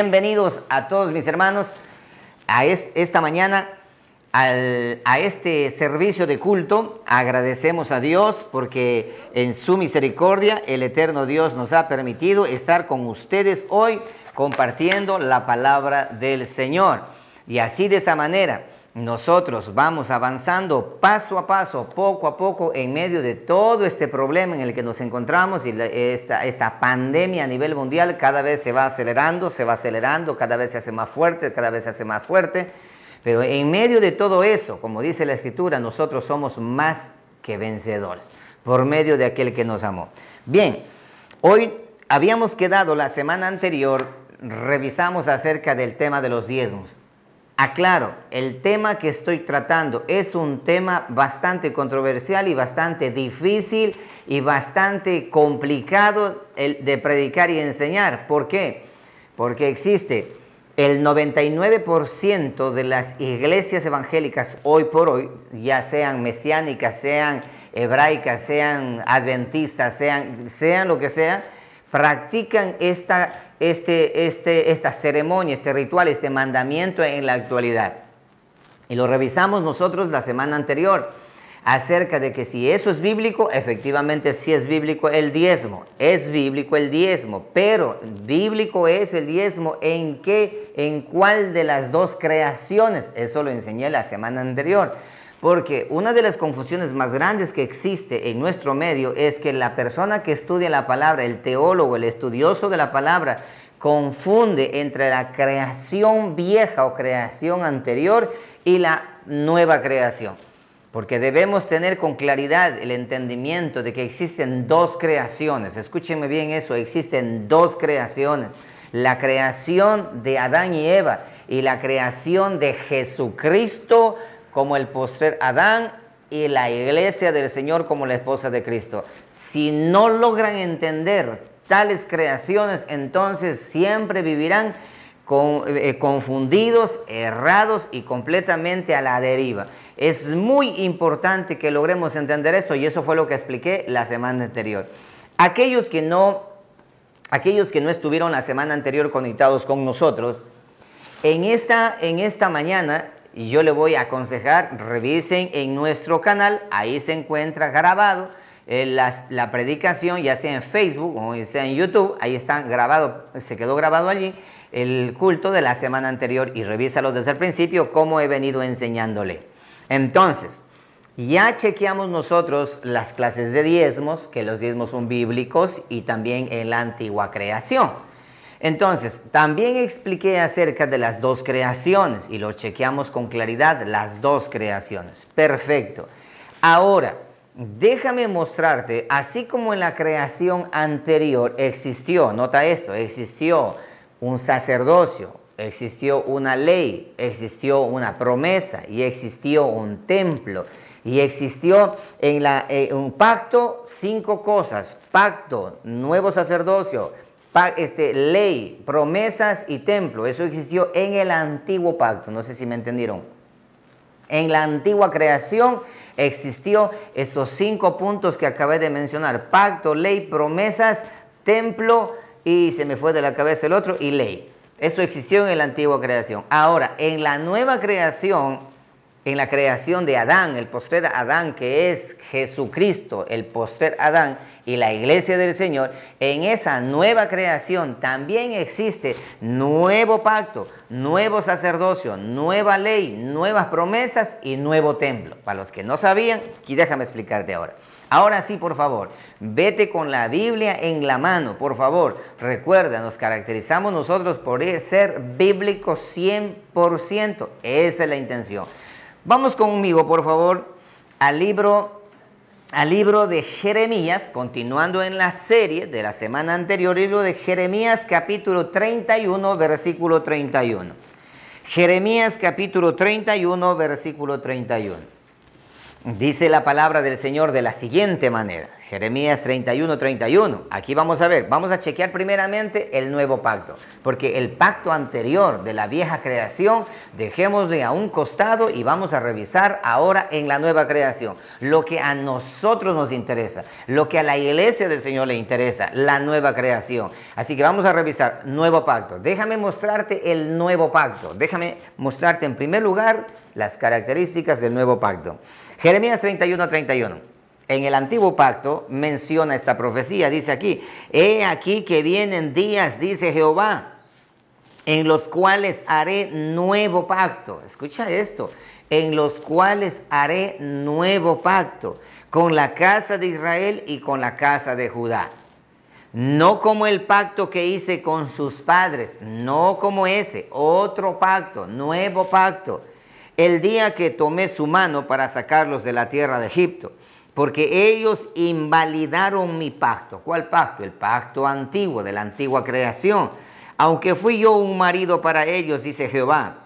Bienvenidos a todos mis hermanos a esta mañana a este servicio de culto. Agradecemos a Dios porque en su misericordia el eterno Dios nos ha permitido estar con ustedes hoy compartiendo la palabra del Señor. Y así de esa manera nosotros vamos avanzando paso a paso, poco a poco, en medio de todo este problema en el que nos encontramos y esta pandemia a nivel mundial cada vez se va acelerando, cada vez se hace más fuerte, pero en medio de todo eso, como dice la Escritura, nosotros somos más que vencedores, por medio de aquel que nos amó. Bien, hoy habíamos quedado la semana anterior, revisamos acerca del tema de los diezmos. Aclaro, el tema que estoy tratando es un tema bastante controversial y bastante difícil y bastante complicado de predicar y enseñar. ¿Por qué? Porque existe el 99% de las iglesias evangélicas hoy por hoy, ya sean mesiánicas, sean hebraicas, sean adventistas, sean lo que sea, practican esta ceremonia, este ritual, este mandamiento en la actualidad. Y lo revisamos nosotros la semana anterior acerca de que si eso es bíblico, efectivamente sí es bíblico el diezmo. Es bíblico el diezmo, pero bíblico es el diezmo ¿en qué? ¿En cuál de las dos creaciones? Eso lo enseñé la semana anterior. Porque una de las confusiones más grandes que existe en nuestro medio es que la persona que estudia la palabra, el teólogo, el estudioso de la palabra, confunde entre la creación vieja o creación anterior y la nueva creación. Porque debemos tener con claridad el entendimiento de que existen dos creaciones. Escúchenme bien eso, existen dos creaciones. La creación de Adán y Eva y la creación de Jesucristo como el postrer Adán y la iglesia del Señor como la esposa de Cristo. Si no logran entender tales creaciones, entonces siempre vivirán confundidos, errados y completamente a la deriva. Es muy importante que logremos entender eso y eso fue lo que expliqué la semana anterior. Aquellos que no estuvieron la semana anterior conectados con nosotros, en esta mañana, y yo le voy a aconsejar, revisen en nuestro canal, ahí se encuentra grabado la predicación, ya sea en Facebook o sea en YouTube, ahí está grabado, se quedó grabado allí el culto de la semana anterior y revísalo desde el principio como he venido enseñándole. Entonces, ya chequeamos nosotros las clases de diezmos, que los diezmos son bíblicos y también en la antigua creación. Entonces, también expliqué acerca de las dos creaciones y lo chequeamos con claridad, las dos creaciones. Perfecto. Ahora, déjame mostrarte, así como en la creación anterior existió, nota esto, existió un sacerdocio, existió una ley, existió una promesa y existió un templo. Y existió un pacto, 5 cosas, pacto, nuevo sacerdocio, ley, promesas y templo. Eso existió en el antiguo pacto, no sé si me entendieron. En la antigua creación existió esos 5 puntos que acabé de mencionar: pacto, ley, promesas, templo y se me fue de la cabeza el otro, y ley. Eso existió en la antigua creación. Ahora, en la nueva creación, en la creación de Adán, el postrer Adán, que es Jesucristo, el postrer Adán y la iglesia del Señor, en esa nueva creación también existe nuevo pacto, nuevo sacerdocio, nueva ley, nuevas promesas y nuevo templo. Para los que no sabían, aquí déjame explicarte ahora. Ahora sí, por favor, vete con la Biblia en la mano, por favor. Recuerda, nos caracterizamos nosotros por ser bíblicos 100%. Esa es la intención. Vamos conmigo, por favor, al libro de Jeremías, continuando en la serie de la semana anterior, libro de Jeremías capítulo 31, versículo 31. Jeremías capítulo 31, versículo 31. Dice la palabra del Señor de la siguiente manera. Jeremías 31:31. Aquí vamos a ver, vamos a chequear primeramente el nuevo pacto, porque el pacto anterior de la vieja creación, dejémosle a un costado y vamos a revisar ahora en la nueva creación. Lo que a nosotros nos interesa, lo que a la iglesia del Señor le interesa, la nueva creación. Así que vamos a revisar nuevo pacto. Déjame mostrarte el nuevo pacto. Déjame mostrarte en primer lugar las características del nuevo pacto. Jeremías 31:31. En el antiguo pacto menciona esta profecía, dice aquí, he aquí que vienen días, dice Jehová, en los cuales haré nuevo pacto. Escucha esto, en los cuales haré nuevo pacto con la casa de Israel y con la casa de Judá. No como el pacto que hice con sus padres, no como ese, otro pacto, nuevo pacto. El día que tomé su mano para sacarlos de la tierra de Egipto. Porque ellos invalidaron mi pacto. ¿Cuál pacto? El pacto antiguo, de la antigua creación. Aunque fui yo un marido para ellos, dice Jehová.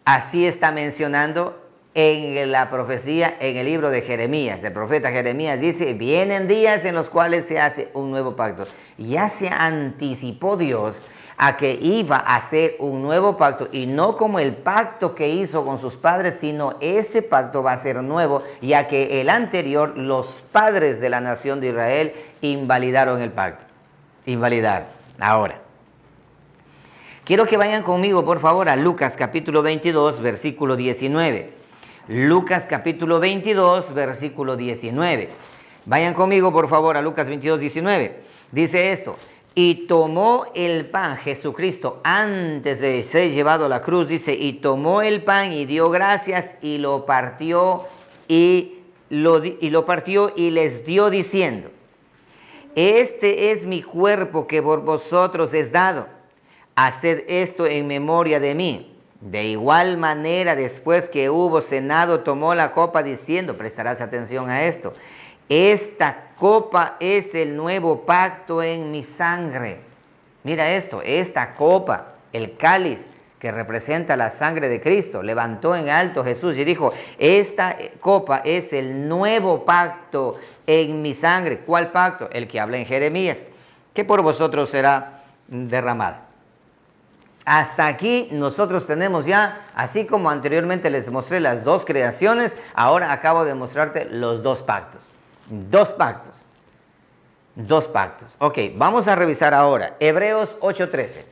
Así está mencionando en la profecía, en el libro de Jeremías. El profeta Jeremías dice, vienen días en los cuales se hace un nuevo pacto. Ya se anticipó Dios a que iba a hacer un nuevo pacto, y no como el pacto que hizo con sus padres, sino este pacto va a ser nuevo, ya que el anterior, los padres de la nación de Israel invalidaron el pacto. Invalidaron. Ahora, quiero que vayan conmigo, por favor, a Lucas capítulo 22, versículo 19. Lucas capítulo 22, versículo 19. Vayan conmigo, por favor, a Lucas 22, 19. Dice esto. Y tomó el pan, Jesucristo, antes de ser llevado a la cruz, dice, y tomó el pan y dio gracias y lo partió y les dio diciendo, este es mi cuerpo que por vosotros es dado, haced esto en memoria de mí. De igual manera, después que hubo cenado, tomó la copa diciendo, prestarás atención a esto, esta copa es el nuevo pacto en mi sangre. Mira esto, esta copa, el cáliz que representa la sangre de Cristo, levantó en alto Jesús y dijo, esta copa es el nuevo pacto en mi sangre. ¿Cuál pacto? El que habla en Jeremías, que por vosotros será derramada. Hasta aquí nosotros tenemos ya, así como anteriormente les mostré las dos creaciones, ahora acabo de mostrarte los dos pactos. Dos pactos. Ok, vamos a revisar ahora Hebreos 8:13.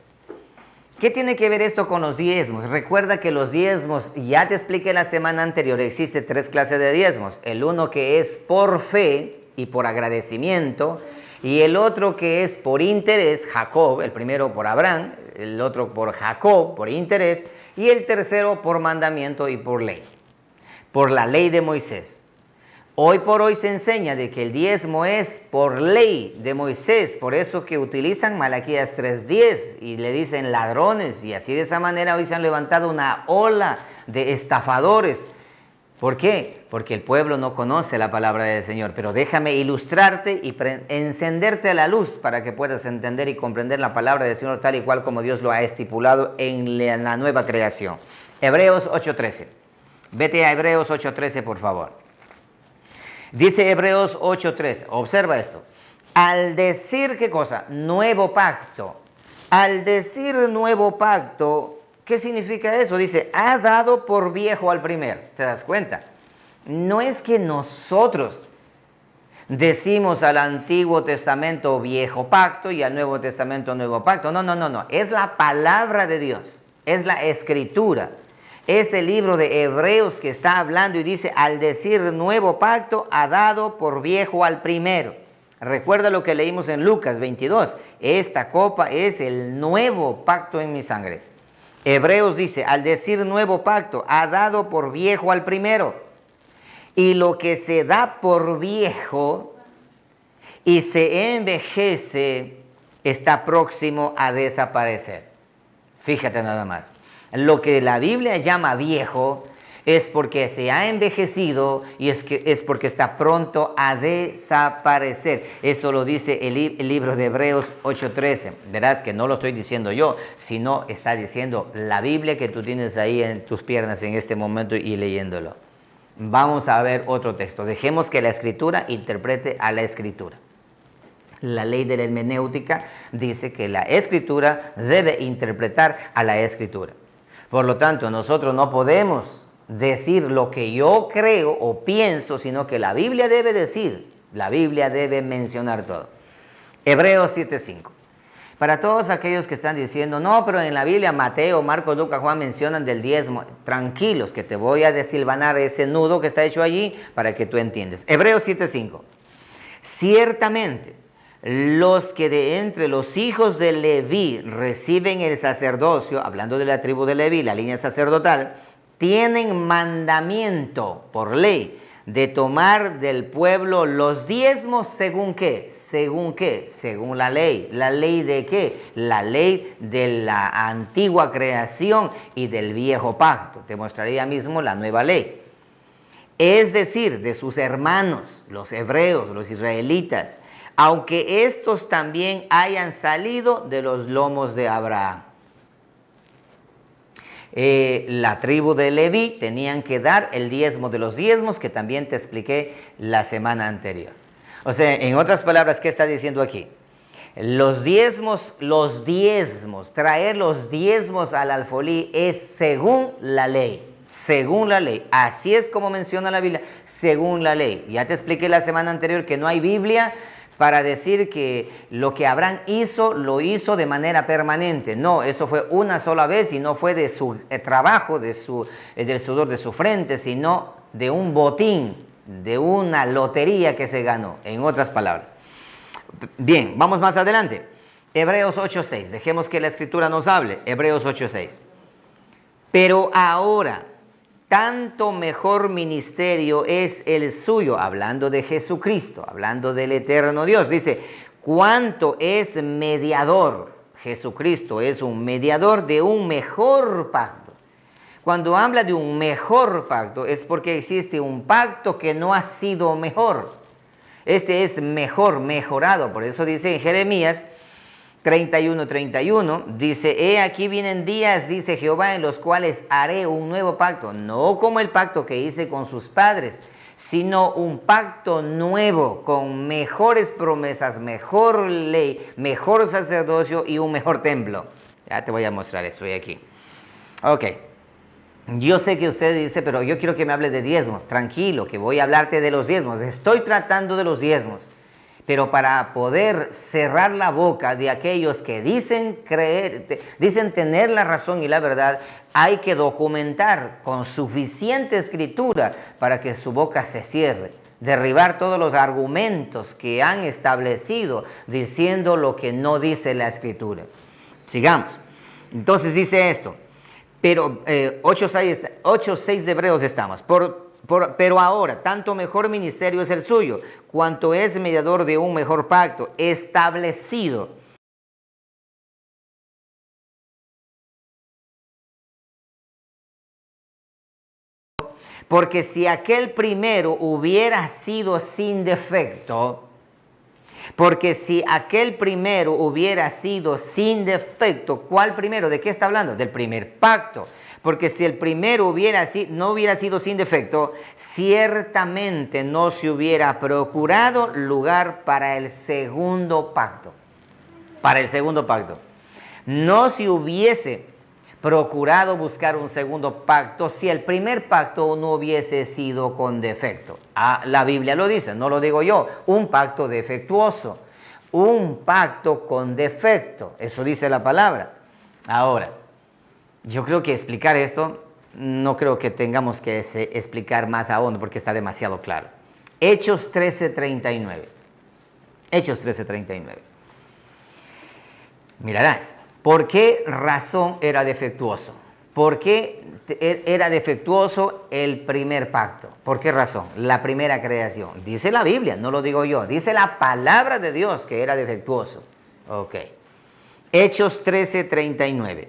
¿Qué tiene que ver esto con los diezmos? Recuerda que los diezmos, ya te expliqué la semana anterior, existe 3 clases de diezmos. El uno que es por fe y por agradecimiento, y el otro que es por interés, Jacob, el primero por Abraham, el otro por Jacob, por interés, y el tercero por mandamiento y por ley, por la ley de Moisés. Hoy por hoy se enseña de que el diezmo es por ley de Moisés, por eso que utilizan Malaquías 3:10 y le dicen ladrones, y así de esa manera hoy se han levantado una ola de estafadores. ¿Por qué? Porque el pueblo no conoce la palabra del Señor, pero déjame ilustrarte y encenderte la luz para que puedas entender y comprender la palabra del Señor tal y cual como Dios lo ha estipulado en la nueva creación. Hebreos 8:13. Vete a Hebreos 8:13, por favor. Dice Hebreos 8:13, observa esto. Al decir, ¿qué cosa? Nuevo pacto. Al decir nuevo pacto, ¿qué significa eso? Dice, ha dado por viejo al primero. ¿Te das cuenta? No es que nosotros decimos al Antiguo Testamento viejo pacto y al Nuevo Testamento nuevo pacto. No. Es la palabra de Dios. Es la escritura. Es el libro de Hebreos que está hablando y dice, al decir nuevo pacto, ha dado por viejo al primero. Recuerda lo que leímos en Lucas 22. Esta copa es el nuevo pacto en mi sangre. Hebreos dice, al decir nuevo pacto, ha dado por viejo al primero. Y lo que se da por viejo y se envejece, está próximo a desaparecer. Fíjate nada más. Lo que la Biblia llama viejo es porque se ha envejecido y es porque está pronto a desaparecer. Eso lo dice el libro de Hebreos 8:13. Verás que no lo estoy diciendo yo, sino está diciendo la Biblia que tú tienes ahí en tus piernas en este momento y leyéndolo. Vamos a ver otro texto. Dejemos que la Escritura interprete a la Escritura. La ley de la hermenéutica dice que la Escritura debe interpretar a la Escritura. Por lo tanto, nosotros no podemos decir lo que yo creo o pienso, sino que la Biblia debe decir, la Biblia debe mencionar todo. Hebreos 7:5. Para todos aquellos que están diciendo, no, pero en la Biblia Mateo, Marcos, Lucas, Juan mencionan del diezmo. Tranquilos, que te voy a desilvanar ese nudo que está hecho allí para que tú entiendas. Hebreos 7:5. Ciertamente, los que de entre los hijos de Leví reciben el sacerdocio, hablando de la tribu de Leví, la línea sacerdotal, tienen mandamiento por ley de tomar del pueblo los diezmos según qué, según la ley. ¿La ley de qué? La ley de la antigua creación y del viejo pacto. Te mostraré ya mismo la nueva ley. Es decir, de sus hermanos, los hebreos, los israelitas, aunque estos también hayan salido de los lomos de Abraham. La tribu de Leví tenían que dar el diezmo de los diezmos, que también te expliqué la semana anterior. O sea, en otras palabras, ¿qué está diciendo aquí? Los diezmos, traer los diezmos al alfolí es según la ley. Según la ley, así es como menciona la Biblia, según la ley. Ya te expliqué la semana anterior que no hay Biblia para decir que lo que Abraham hizo, lo hizo de manera permanente. No, eso fue una sola vez y no fue de su trabajo, del sudor de su frente, sino de un botín, de una lotería que se ganó, en otras palabras. Bien, vamos más adelante. Hebreos 8:6, dejemos que la Escritura nos hable. Hebreos 8:6. Pero ahora, tanto mejor ministerio es el suyo, hablando de Jesucristo, hablando del eterno Dios. Dice, cuánto es mediador. Jesucristo es un mediador de un mejor pacto. Cuando habla de un mejor pacto es porque existe un pacto que no ha sido mejor. Este es mejor, mejorado. Por eso dice en Jeremías 31:31, dice, he aquí vienen días, dice Jehová, en los cuales haré un nuevo pacto, no como el pacto que hice con sus padres, sino un pacto nuevo, con mejores promesas, mejor ley, mejor sacerdocio y un mejor templo. Ya te voy a mostrar, estoy aquí. Ok, yo sé que usted dice, pero yo quiero que me hable de diezmos. Tranquilo, que voy a hablarte de los diezmos. Estoy tratando de los diezmos. Pero para poder cerrar la boca de aquellos que dicen creer, dicen tener la razón y la verdad, hay que documentar con suficiente escritura para que su boca se cierre. Derribar todos los argumentos que han establecido diciendo lo que no dice la Escritura. Sigamos. Entonces dice esto. Pero 8:6 de Hebreos estamos. Pero ahora, tanto mejor ministerio es el suyo, cuanto es mediador de un mejor pacto, establecido. Porque si aquel primero hubiera sido sin defecto, ¿cuál primero? ¿De qué está hablando? Del primer pacto. Porque si el primero no hubiera sido sin defecto, ciertamente no se hubiera procurado lugar para el segundo pacto. Para el segundo pacto. No se hubiese procurado buscar un segundo pacto si el primer pacto no hubiese sido con defecto. La Biblia lo dice, no lo digo yo. Un pacto defectuoso. Un pacto con defecto. Eso dice la palabra. Ahora, yo creo que explicar esto, no creo que tengamos que explicar más a fondo porque está demasiado claro. Hechos 13:39. Hechos 13:39. Mirarás, ¿por qué razón era defectuoso? ¿Por qué era defectuoso el primer pacto? ¿Por qué razón? La primera creación. Dice la Biblia, no lo digo yo. Dice la palabra de Dios que era defectuoso. Ok. Hechos 13:39.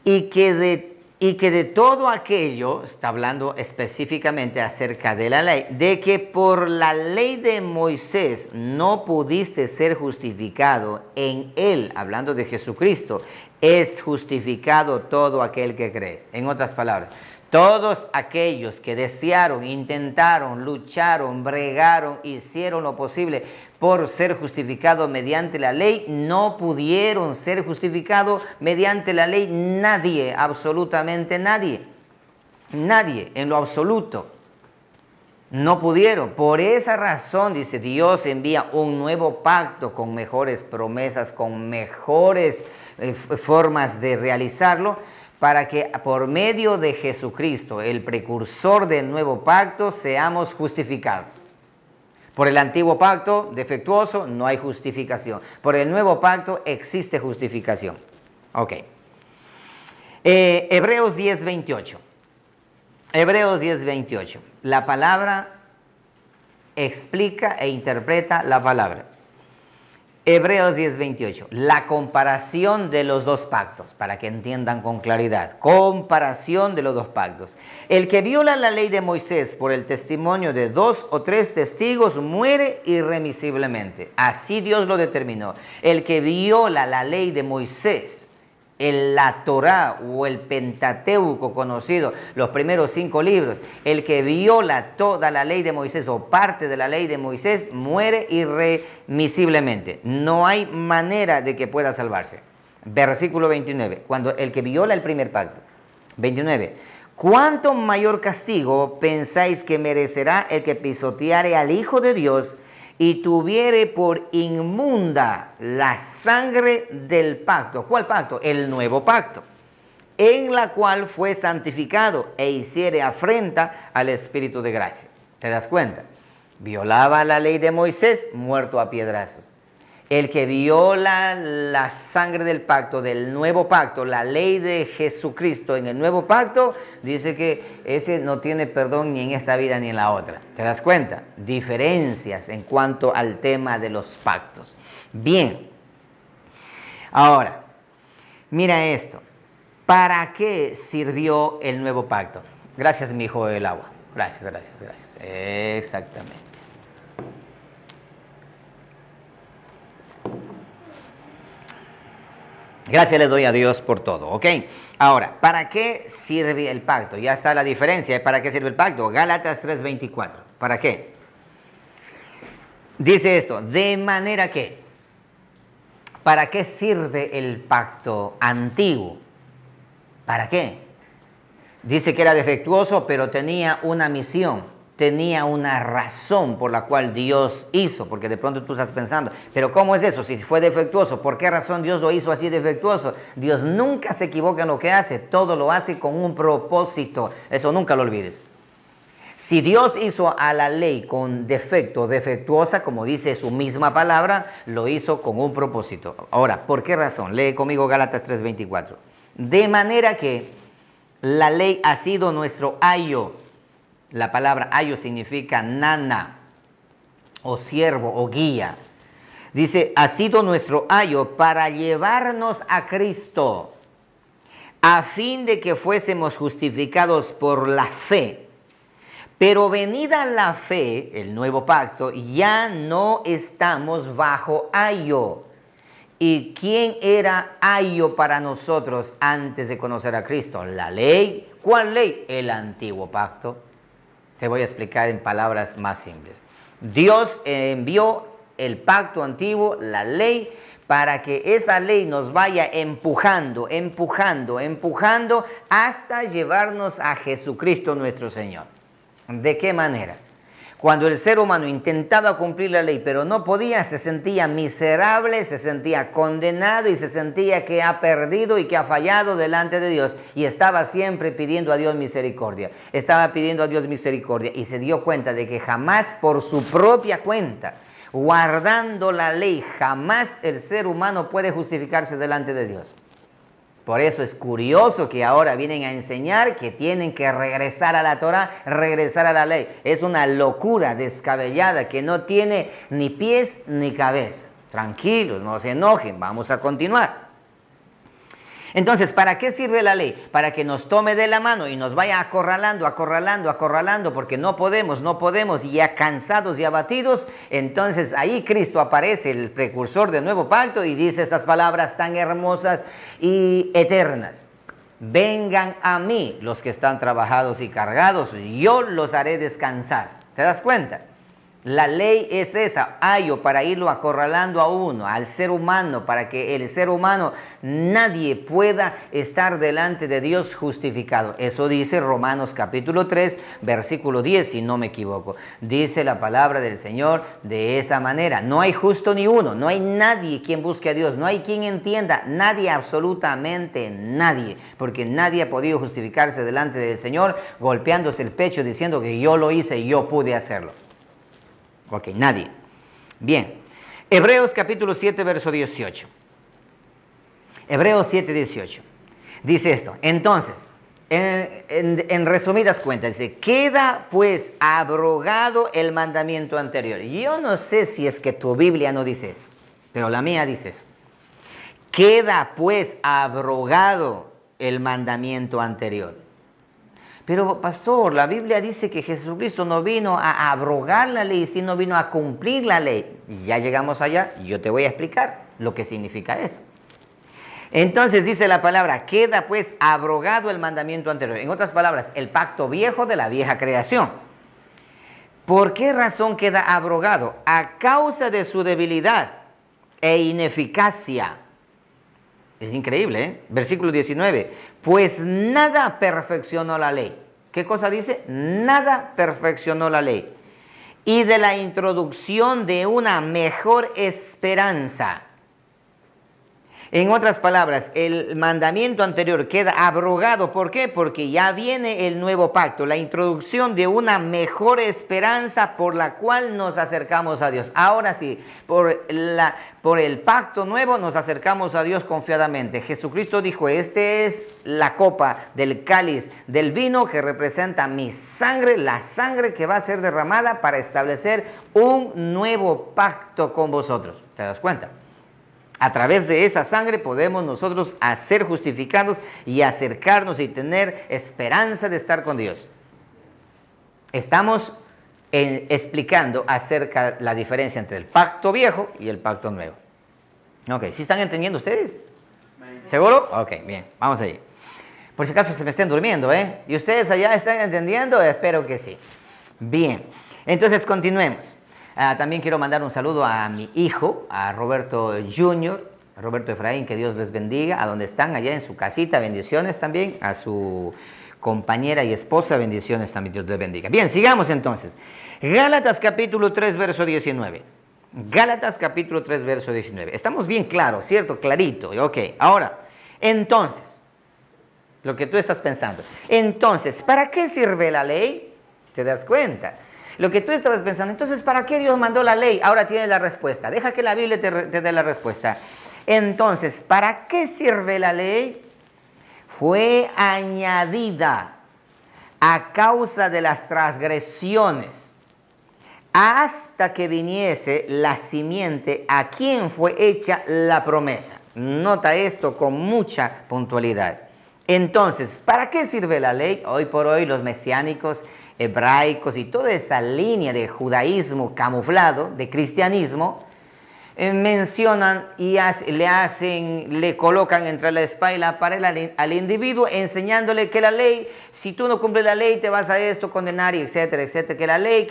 Y que de todo aquello, está hablando específicamente acerca de la ley, de que por la ley de Moisés no pudiste ser justificado en él, hablando de Jesucristo, es justificado todo aquel que cree. En otras palabras, todos aquellos que desearon, intentaron, lucharon, bregaron, hicieron lo posible por ser justificados mediante la ley, no pudieron ser justificados mediante la ley. Nadie, absolutamente nadie. Nadie, en lo absoluto. No pudieron. Por esa razón, dice, Dios envía un nuevo pacto con mejores promesas, con mejores formas de realizarlo, para que por medio de Jesucristo, el precursor del nuevo pacto, seamos justificados. Por el antiguo pacto defectuoso no hay justificación. Por el nuevo pacto existe justificación. Ok. Hebreos 10:28. Hebreos 10:28. La palabra explica e interpreta la palabra. Hebreos 10:28. La comparación de los dos pactos, para que entiendan con claridad. Comparación de los dos pactos. El que viola la ley de Moisés por el testimonio de 2 o 3 testigos muere irremisiblemente. Así Dios lo determinó. El que viola la ley de Moisés, la Torá o el Pentateuco conocido, los primeros 5 libros, el que viola toda la ley de Moisés o parte de la ley de Moisés muere irremisiblemente. No hay manera de que pueda salvarse. Versículo 29, cuando el que viola el primer pacto. 29. ¿Cuánto mayor castigo pensáis que merecerá el que pisoteare al Hijo de Dios y tuviere por inmunda la sangre del pacto? ¿Cuál pacto? El nuevo pacto, en la cual fue santificado e hiciere afrenta al Espíritu de gracia. ¿Te das cuenta? Violaba la ley de Moisés, muerto a piedrazos. El que viola la sangre del pacto, del nuevo pacto, la ley de Jesucristo en el nuevo pacto, dice que ese no tiene perdón ni en esta vida ni en la otra. ¿Te das cuenta? Diferencias en cuanto al tema de los pactos. Bien. Ahora, mira esto. ¿Para qué sirvió el nuevo pacto? Gracias, mi hijo del agua. Gracias, gracias, gracias. Exactamente. Gracias le doy a Dios por todo, ¿ok? Ahora, ¿para qué sirve el pacto? Ya está la diferencia. ¿Para qué sirve el pacto? Gálatas 3:24. ¿Para qué? Dice esto, de manera que, ¿para qué sirve el pacto antiguo? ¿Para qué? Dice que era defectuoso, pero tenía una misión. Tenía una razón por la cual Dios hizo, porque de pronto tú estás pensando, pero ¿cómo es eso? Si fue defectuoso, ¿por qué razón Dios lo hizo así defectuoso? Dios nunca se equivoca en lo que hace, todo lo hace con un propósito, eso nunca lo olvides. Si Dios hizo a la ley con defecto, defectuosa, como dice su misma palabra, lo hizo con un propósito. Ahora, ¿por qué razón? Lee conmigo Gálatas 3:24. De manera que la ley ha sido nuestro ayo. La palabra ayo significa nana, o siervo, o guía. Dice, ha sido nuestro ayo para llevarnos a Cristo, a fin de que fuésemos justificados por la fe. Pero venida la fe, el nuevo pacto, ya no estamos bajo ayo. ¿Y quién era ayo para nosotros antes de conocer a Cristo? La ley. ¿Cuál ley? El antiguo pacto. Te voy a explicar en palabras más simples. Dios envió el pacto antiguo, la ley, para que esa ley nos vaya empujando hasta llevarnos a Jesucristo nuestro Señor. ¿De qué manera? Cuando el ser humano intentaba cumplir la ley, pero no podía, se sentía miserable, se sentía condenado y se sentía que ha perdido y que ha fallado delante de Dios. Y estaba siempre pidiendo a Dios misericordia. Estaba pidiendo a Dios misericordia y se dio cuenta de que jamás por su propia cuenta, guardando la ley, jamás el ser humano puede justificarse delante de Dios. Por eso es curioso que ahora vienen a enseñar que tienen que regresar a la Torá, regresar a la ley. Es una locura descabellada que no tiene ni pies ni cabeza. Tranquilos, no se enojen, vamos a continuar. Entonces, ¿para qué sirve la ley? Para que nos tome de la mano y nos vaya acorralando, porque no podemos, y ya cansados y abatidos. Entonces ahí Cristo aparece, el precursor del nuevo pacto, y dice estas palabras tan hermosas y eternas. Vengan a mí los que están trabajados y cargados, yo los haré descansar. ¿Te das cuenta? La ley es esa, ayo para irlo acorralando a uno, al ser humano, para que el ser humano, nadie pueda estar delante de Dios justificado. Eso dice Romanos capítulo 3, versículo 10, si no me equivoco. Dice la palabra del Señor de esa manera. No hay justo ni uno, no hay nadie quien busque a Dios, no hay quien entienda, nadie, absolutamente nadie, porque nadie ha podido justificarse delante del Señor golpeándose el pecho diciendo que yo lo hice y yo pude hacerlo. Ok, nadie. Bien, Hebreos capítulo 7, verso 18. Hebreos 7, 18. Dice esto. Entonces, en resumidas cuentas, dice, queda pues abrogado el mandamiento anterior. Yo no sé si es que tu Biblia no dice eso, pero la mía dice eso. Queda pues abrogado el mandamiento anterior. Pero pastor, la Biblia dice que Jesucristo no vino a abrogar la ley, sino vino a cumplir la ley. Ya llegamos allá, yo te voy a explicar lo que significa eso. Entonces dice la palabra, queda pues abrogado el mandamiento anterior. En otras palabras, el pacto viejo de la vieja creación. ¿Por qué razón queda abrogado? A causa de su debilidad e ineficacia. Es increíble, ¿eh? Versículo 19. Pues nada perfeccionó la ley. ¿Qué cosa dice? Nada perfeccionó la ley. Y de la introducción de una mejor esperanza. En otras palabras, el mandamiento anterior queda abrogado. ¿Por qué? Porque ya viene el nuevo pacto, la introducción de una mejor esperanza por la cual nos acercamos a Dios. Ahora sí, por el pacto nuevo nos acercamos a Dios confiadamente. Jesucristo dijo, este es la copa del cáliz del vino que representa mi sangre, la sangre que va a ser derramada para establecer un nuevo pacto con vosotros. ¿Te das cuenta? A través de esa sangre podemos nosotros ser justificados y acercarnos y tener esperanza de estar con Dios. Estamos explicando acerca de la diferencia entre el pacto viejo y el pacto nuevo. Ok, ¿sí están entendiendo ustedes? ¿Seguro? Ok, bien, vamos allá. Por si acaso se me estén durmiendo, ¿eh? ¿Y ustedes allá están entendiendo? Espero que sí. Bien, entonces continuemos. También quiero mandar un saludo a mi hijo, a Roberto Jr., Roberto Efraín, que Dios les bendiga, a donde están, allá en su casita, bendiciones también, a su compañera y esposa, bendiciones también, Dios les bendiga. Bien, sigamos entonces. Gálatas capítulo 3, verso 19. Gálatas capítulo 3, verso 19. Estamos bien claros, ¿cierto? Clarito, ok. Ahora, entonces, lo que tú estás pensando. Entonces, ¿para qué sirve la ley? ¿Te das cuenta? Lo que tú estabas pensando, entonces, ¿para qué Dios mandó la ley? Ahora tienes la respuesta. Deja que la Biblia te dé la respuesta. Entonces, ¿para qué sirve la ley? Fue añadida a causa de las transgresiones, hasta que viniese la simiente a quien fue hecha la promesa. Nota esto con mucha puntualidad. Entonces, ¿para qué sirve la ley? Hoy por hoy los mesiánicos, hebraicos y toda esa línea de judaísmo camuflado, de cristianismo, mencionan y le colocan entre la espada y la pared al individuo, enseñándole que la ley, si tú no cumples la ley, te vas a esto, condenar, y etcétera, etcétera, que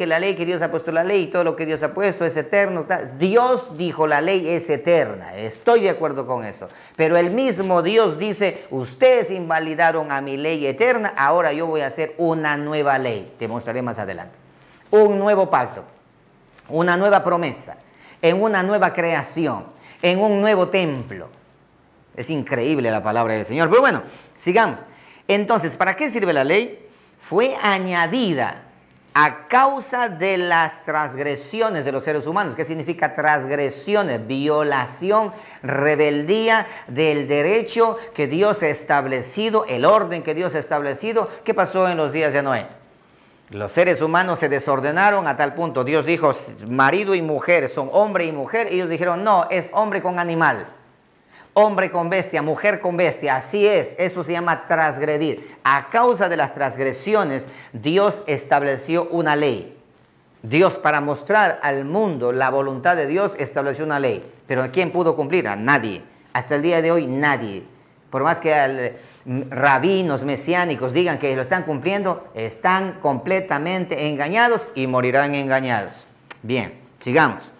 la ley que Dios ha puesto la ley, y todo lo que Dios ha puesto es eterno. Dios dijo, la ley es eterna, estoy de acuerdo con eso, pero el mismo Dios dice, ustedes invalidaron a mi ley eterna, ahora yo voy a hacer una nueva ley, te mostraré más adelante, un nuevo pacto, una nueva promesa, en una nueva creación, en un nuevo templo. Es increíble la palabra del Señor. Pero bueno, sigamos. Entonces, ¿para qué sirve la ley? Fue añadida a causa de las transgresiones de los seres humanos. ¿Qué significa transgresiones? Violación, rebeldía del derecho que Dios ha establecido, el orden que Dios ha establecido. ¿Qué pasó en los días de Noé? Los seres humanos se desordenaron a tal punto. Dios dijo, marido y mujer son hombre y mujer. Ellos dijeron, no, es hombre con animal. Hombre con bestia, mujer con bestia, así es, eso se llama transgredir. A causa de las transgresiones, Dios estableció una ley. Dios, para mostrar al mundo la voluntad de Dios, estableció una ley. Pero ¿quién pudo cumplir? A nadie. Hasta el día de hoy, nadie. Por más que rabinos mesiánicos digan que lo están cumpliendo, están completamente engañados y morirán engañados. Bien, sigamos.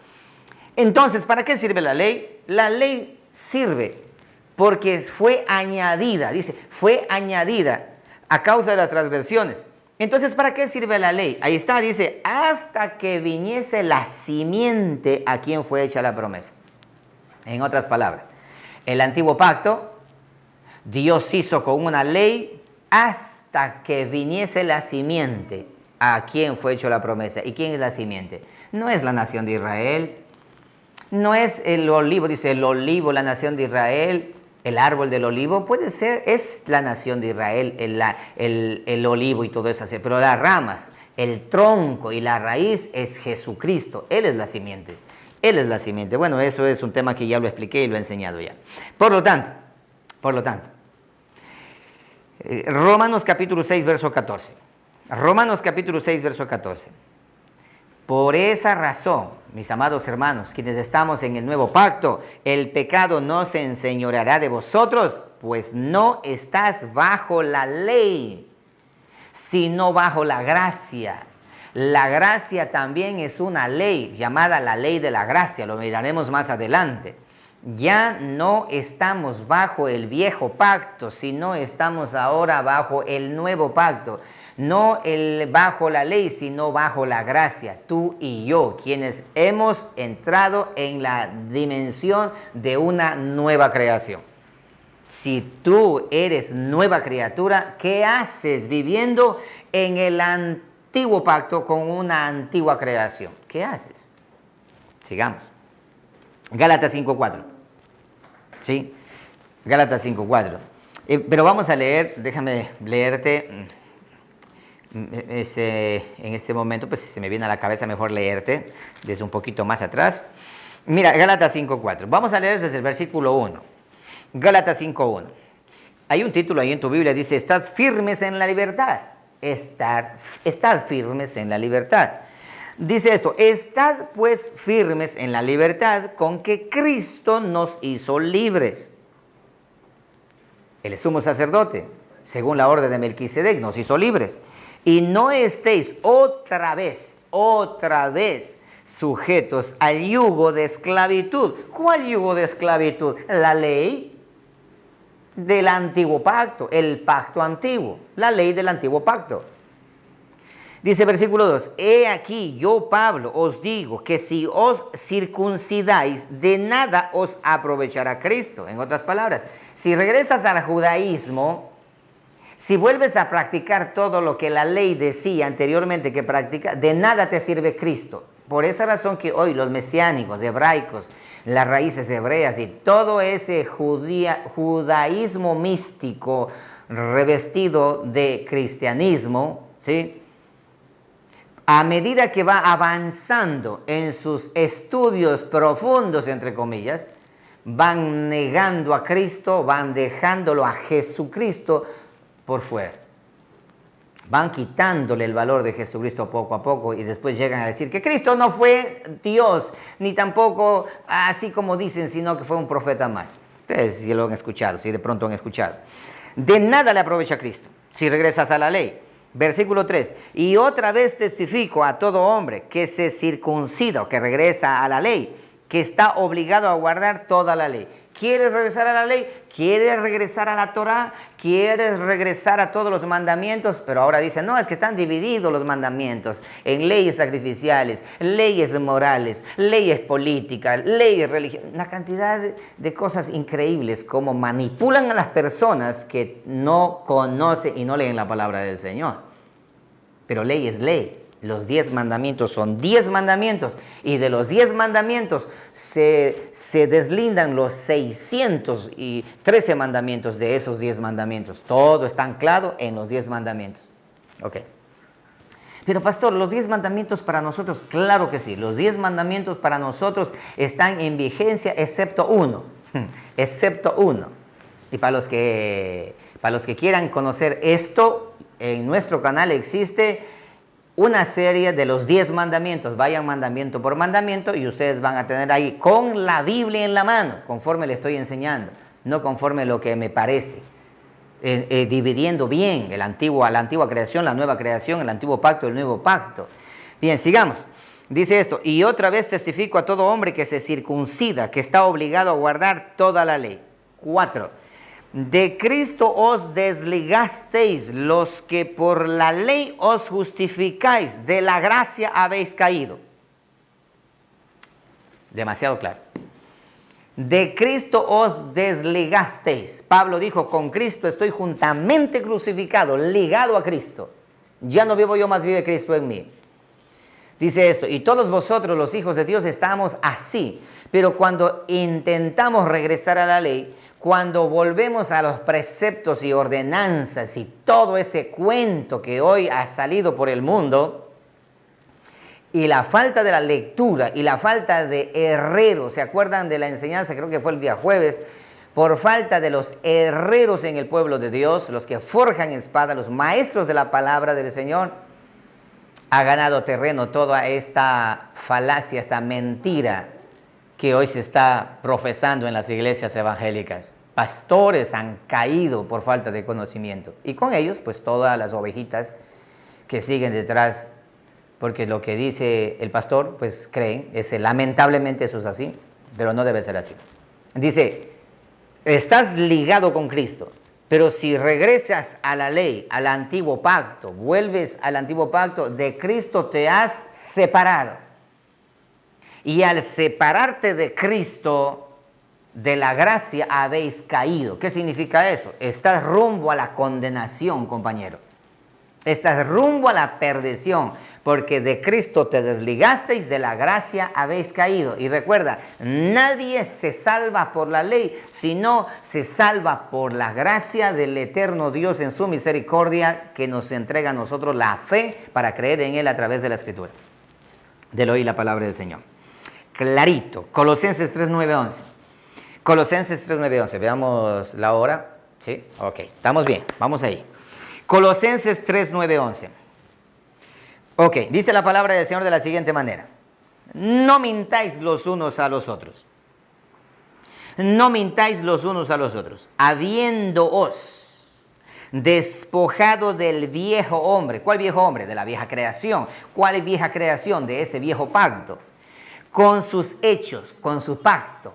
Entonces, ¿para qué sirve la ley? La ley sirve porque fue añadida, dice, fue añadida a causa de las transgresiones. Entonces, ¿para qué sirve la ley? Ahí está, dice, hasta que viniese la simiente a quien fue hecha la promesa. En otras palabras, el antiguo pacto, Dios hizo con una ley hasta que viniese la simiente a quien fue hecha la promesa. ¿Y quién es la simiente? No es la nación de Israel, no es el olivo, dice el olivo, la nación de Israel, el árbol del olivo, puede ser, es la nación de Israel, el olivo y todo eso, pero las ramas, el tronco y la raíz es Jesucristo, Él es la simiente, Él es la simiente. Bueno, eso es un tema que ya lo expliqué y lo he enseñado ya. Por lo tanto, Romanos capítulo 6, verso 14. Romanos capítulo 6, verso 14. Por esa razón, mis amados hermanos, quienes estamos en el nuevo pacto, el pecado no se enseñoreará de vosotros, pues no estás bajo la ley, sino bajo la gracia. La gracia también es una ley llamada la ley de la gracia, lo miraremos más adelante. Ya no estamos bajo el viejo pacto, sino estamos ahora bajo el nuevo pacto. No bajo la ley, sino bajo la gracia. Tú y yo, quienes hemos entrado en la dimensión de una nueva creación. Si tú eres nueva criatura, ¿qué haces viviendo en el antiguo pacto con una antigua creación? ¿Qué haces? Sigamos. Gálatas 5:4. ¿Sí? Gálatas 5:4. Pero vamos a leer, déjame leerte. En este momento, pues se me viene a la cabeza mejor leerte desde un poquito más atrás. Mira, Gálatas 5:4. Vamos a leer desde el versículo 1. Gálatas 5:1. Hay un título ahí en tu Biblia, dice, estad firmes en la libertad. Estad firmes en la libertad. Dice esto, estad pues firmes en la libertad con que Cristo nos hizo libres. El sumo sacerdote, según la orden de Melquisedec, nos hizo libres. Y no estéis otra vez sujetos al yugo de esclavitud. ¿Cuál yugo de esclavitud? La ley del antiguo pacto, el pacto antiguo, la ley del antiguo pacto. Dice versículo 2, he aquí yo, Pablo, os digo que si os circuncidáis, de nada os aprovechará Cristo. En otras palabras, si regresas al judaísmo, si vuelves a practicar todo lo que la ley decía anteriormente que practica, de nada te sirve Cristo. Por esa razón que hoy los mesiánicos, hebraicos, las raíces hebreas y todo ese judaísmo místico revestido de cristianismo, ¿sí?, a medida que va avanzando en sus estudios profundos, entre comillas, van negando a Cristo, van dejándolo a Jesucristo por fuera. Van quitándole el valor de Jesucristo poco a poco y después llegan a decir que Cristo no fue Dios, ni tampoco así como dicen, sino que fue un profeta más. Ustedes si lo han escuchado, si de pronto han escuchado. De nada le aprovecha a Cristo si regresas a la ley. Versículo 3, y otra vez testifico a todo hombre que se circuncida o que regresa a la ley, que está obligado a guardar toda la ley. ¿Quieres regresar a la ley? ¿Quieres regresar a la Torá? ¿Quieres regresar a todos los mandamientos? Pero ahora dicen, no, es que están divididos los mandamientos en leyes sacrificiales, leyes morales, leyes políticas, leyes religiosas. Una cantidad de cosas increíbles, como manipulan a las personas que no conocen y no leen la palabra del Señor. Pero ley es ley. Los 10 mandamientos son 10 mandamientos y de los 10 mandamientos se deslindan los 613 mandamientos de esos 10 mandamientos. Todo está anclado en los 10 mandamientos. Ok. Pero pastor, ¿los 10 mandamientos para nosotros? Claro que sí. Los 10 mandamientos para nosotros están en vigencia excepto uno. excepto uno. Y para los que quieran conocer esto, en nuestro canal existe una serie de los 10 mandamientos. Vayan mandamiento por mandamiento y ustedes van a tener ahí con la Biblia en la mano, conforme le estoy enseñando, no conforme lo que me parece. Dividiendo bien la antigua creación, la nueva creación, el antiguo pacto, el nuevo pacto. Bien, sigamos. Dice esto: y otra vez testifico a todo hombre que se circuncida, que está obligado a guardar toda la ley. 4. De Cristo os desligasteis, los que por la ley os justificáis, de la gracia habéis caído. Demasiado claro. De Cristo os desligasteis. Pablo dijo, con Cristo estoy juntamente crucificado, ligado a Cristo. Ya no vivo yo, más vive Cristo en mí. Dice esto: y todos vosotros, los hijos de Dios, estamos así. Pero cuando intentamos regresar a la ley, cuando volvemos a los preceptos y ordenanzas y todo ese cuento que hoy ha salido por el mundo, y la falta de la lectura y la falta de herreros, ¿se acuerdan de la enseñanza? Creo que fue el día jueves. Por falta de los herreros en el pueblo de Dios, los que forjan espada, los maestros de la palabra del Señor, ha ganado terreno toda esta falacia, esta mentira que hoy se está profesando en las iglesias evangélicas. Pastores han caído por falta de conocimiento. Y con ellos, pues todas las ovejitas que siguen detrás, porque lo que dice el pastor, pues creen, lamentablemente eso es así, pero no debe ser así. Dice, estás ligado con Cristo, pero si regresas a la ley, al antiguo pacto, vuelves al antiguo pacto, de Cristo te has separado. Y al separarte de Cristo, de la gracia habéis caído. ¿Qué significa eso? Estás rumbo a la condenación, compañero. Estás rumbo a la perdición, porque de Cristo te desligasteis, de la gracia habéis caído. Y recuerda, nadie se salva por la ley, sino se salva por la gracia del eterno Dios en su misericordia, que nos entrega a nosotros la fe para creer en Él a través de la Escritura. Del oír la palabra del Señor. Clarito. Colosenses 3, 9, 11. Colosenses 3, 9, 11. Veamos la hora. ¿Sí? Ok. Estamos bien. Vamos ahí. Colosenses 3, 9, 11. Ok. Dice la palabra del Señor de la siguiente manera. No mintáis los unos a los otros. No mintáis los unos a los otros. Habiéndoos despojado del viejo hombre. ¿Cuál viejo hombre? De la vieja creación. ¿Cuál es vieja creación? De ese viejo pacto. Con sus hechos, con su pacto,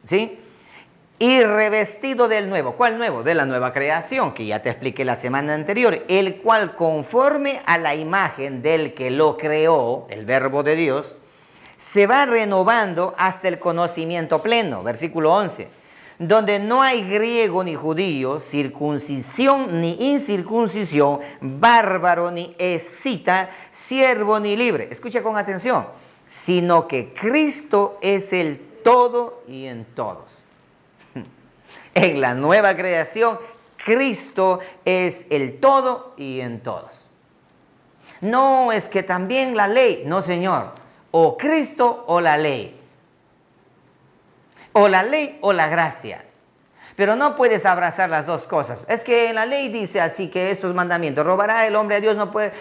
¿sí? Y revestido del nuevo. ¿Cuál nuevo? De la nueva creación, que ya te expliqué la semana anterior, el cual conforme a la imagen del que lo creó, el verbo de Dios, se va renovando hasta el conocimiento pleno. Versículo 11. Donde no hay griego ni judío, circuncisión ni incircuncisión, bárbaro ni escita, siervo ni libre. Escucha con atención. Sino que Cristo es el todo y en todos. En la nueva creación, Cristo es el todo y en todos. No es que también la ley, no señor, o Cristo o la ley. O la ley o la gracia. Pero no puedes abrazar las dos cosas. Es que la ley dice así que estos mandamientos, robará el hombre a Dios, no puede,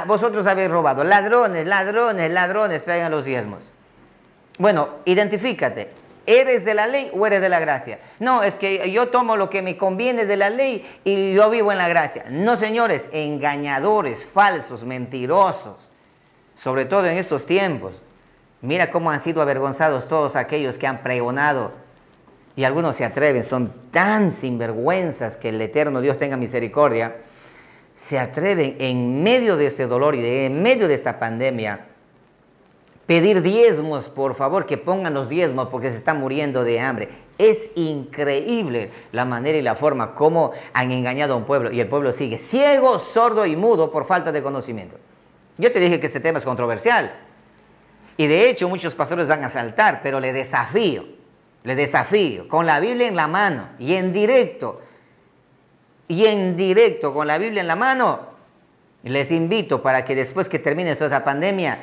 vosotros habéis robado. Ladrones, ladrones, ladrones, traigan los diezmos. Bueno, identifícate. ¿Eres de la ley o eres de la gracia? No, es que yo tomo lo que me conviene de la ley y yo vivo en la gracia. No, señores, engañadores, falsos, mentirosos. Sobre todo en estos tiempos. Mira cómo han sido avergonzados todos aquellos que han pregonado. Y algunos se atreven, son tan sinvergüenzas, que el eterno Dios tenga misericordia, se atreven en medio de este dolor y en medio de esta pandemia, pedir diezmos, por favor, que pongan los diezmos porque se están muriendo de hambre. Es increíble la manera y la forma como han engañado a un pueblo y el pueblo sigue ciego, sordo y mudo por falta de conocimiento. Yo te dije que este tema es controversial y de hecho muchos pastores van a saltar, pero le desafío con la Biblia en la mano y en directo con la Biblia en la mano, les invito para que después que termine toda esta pandemia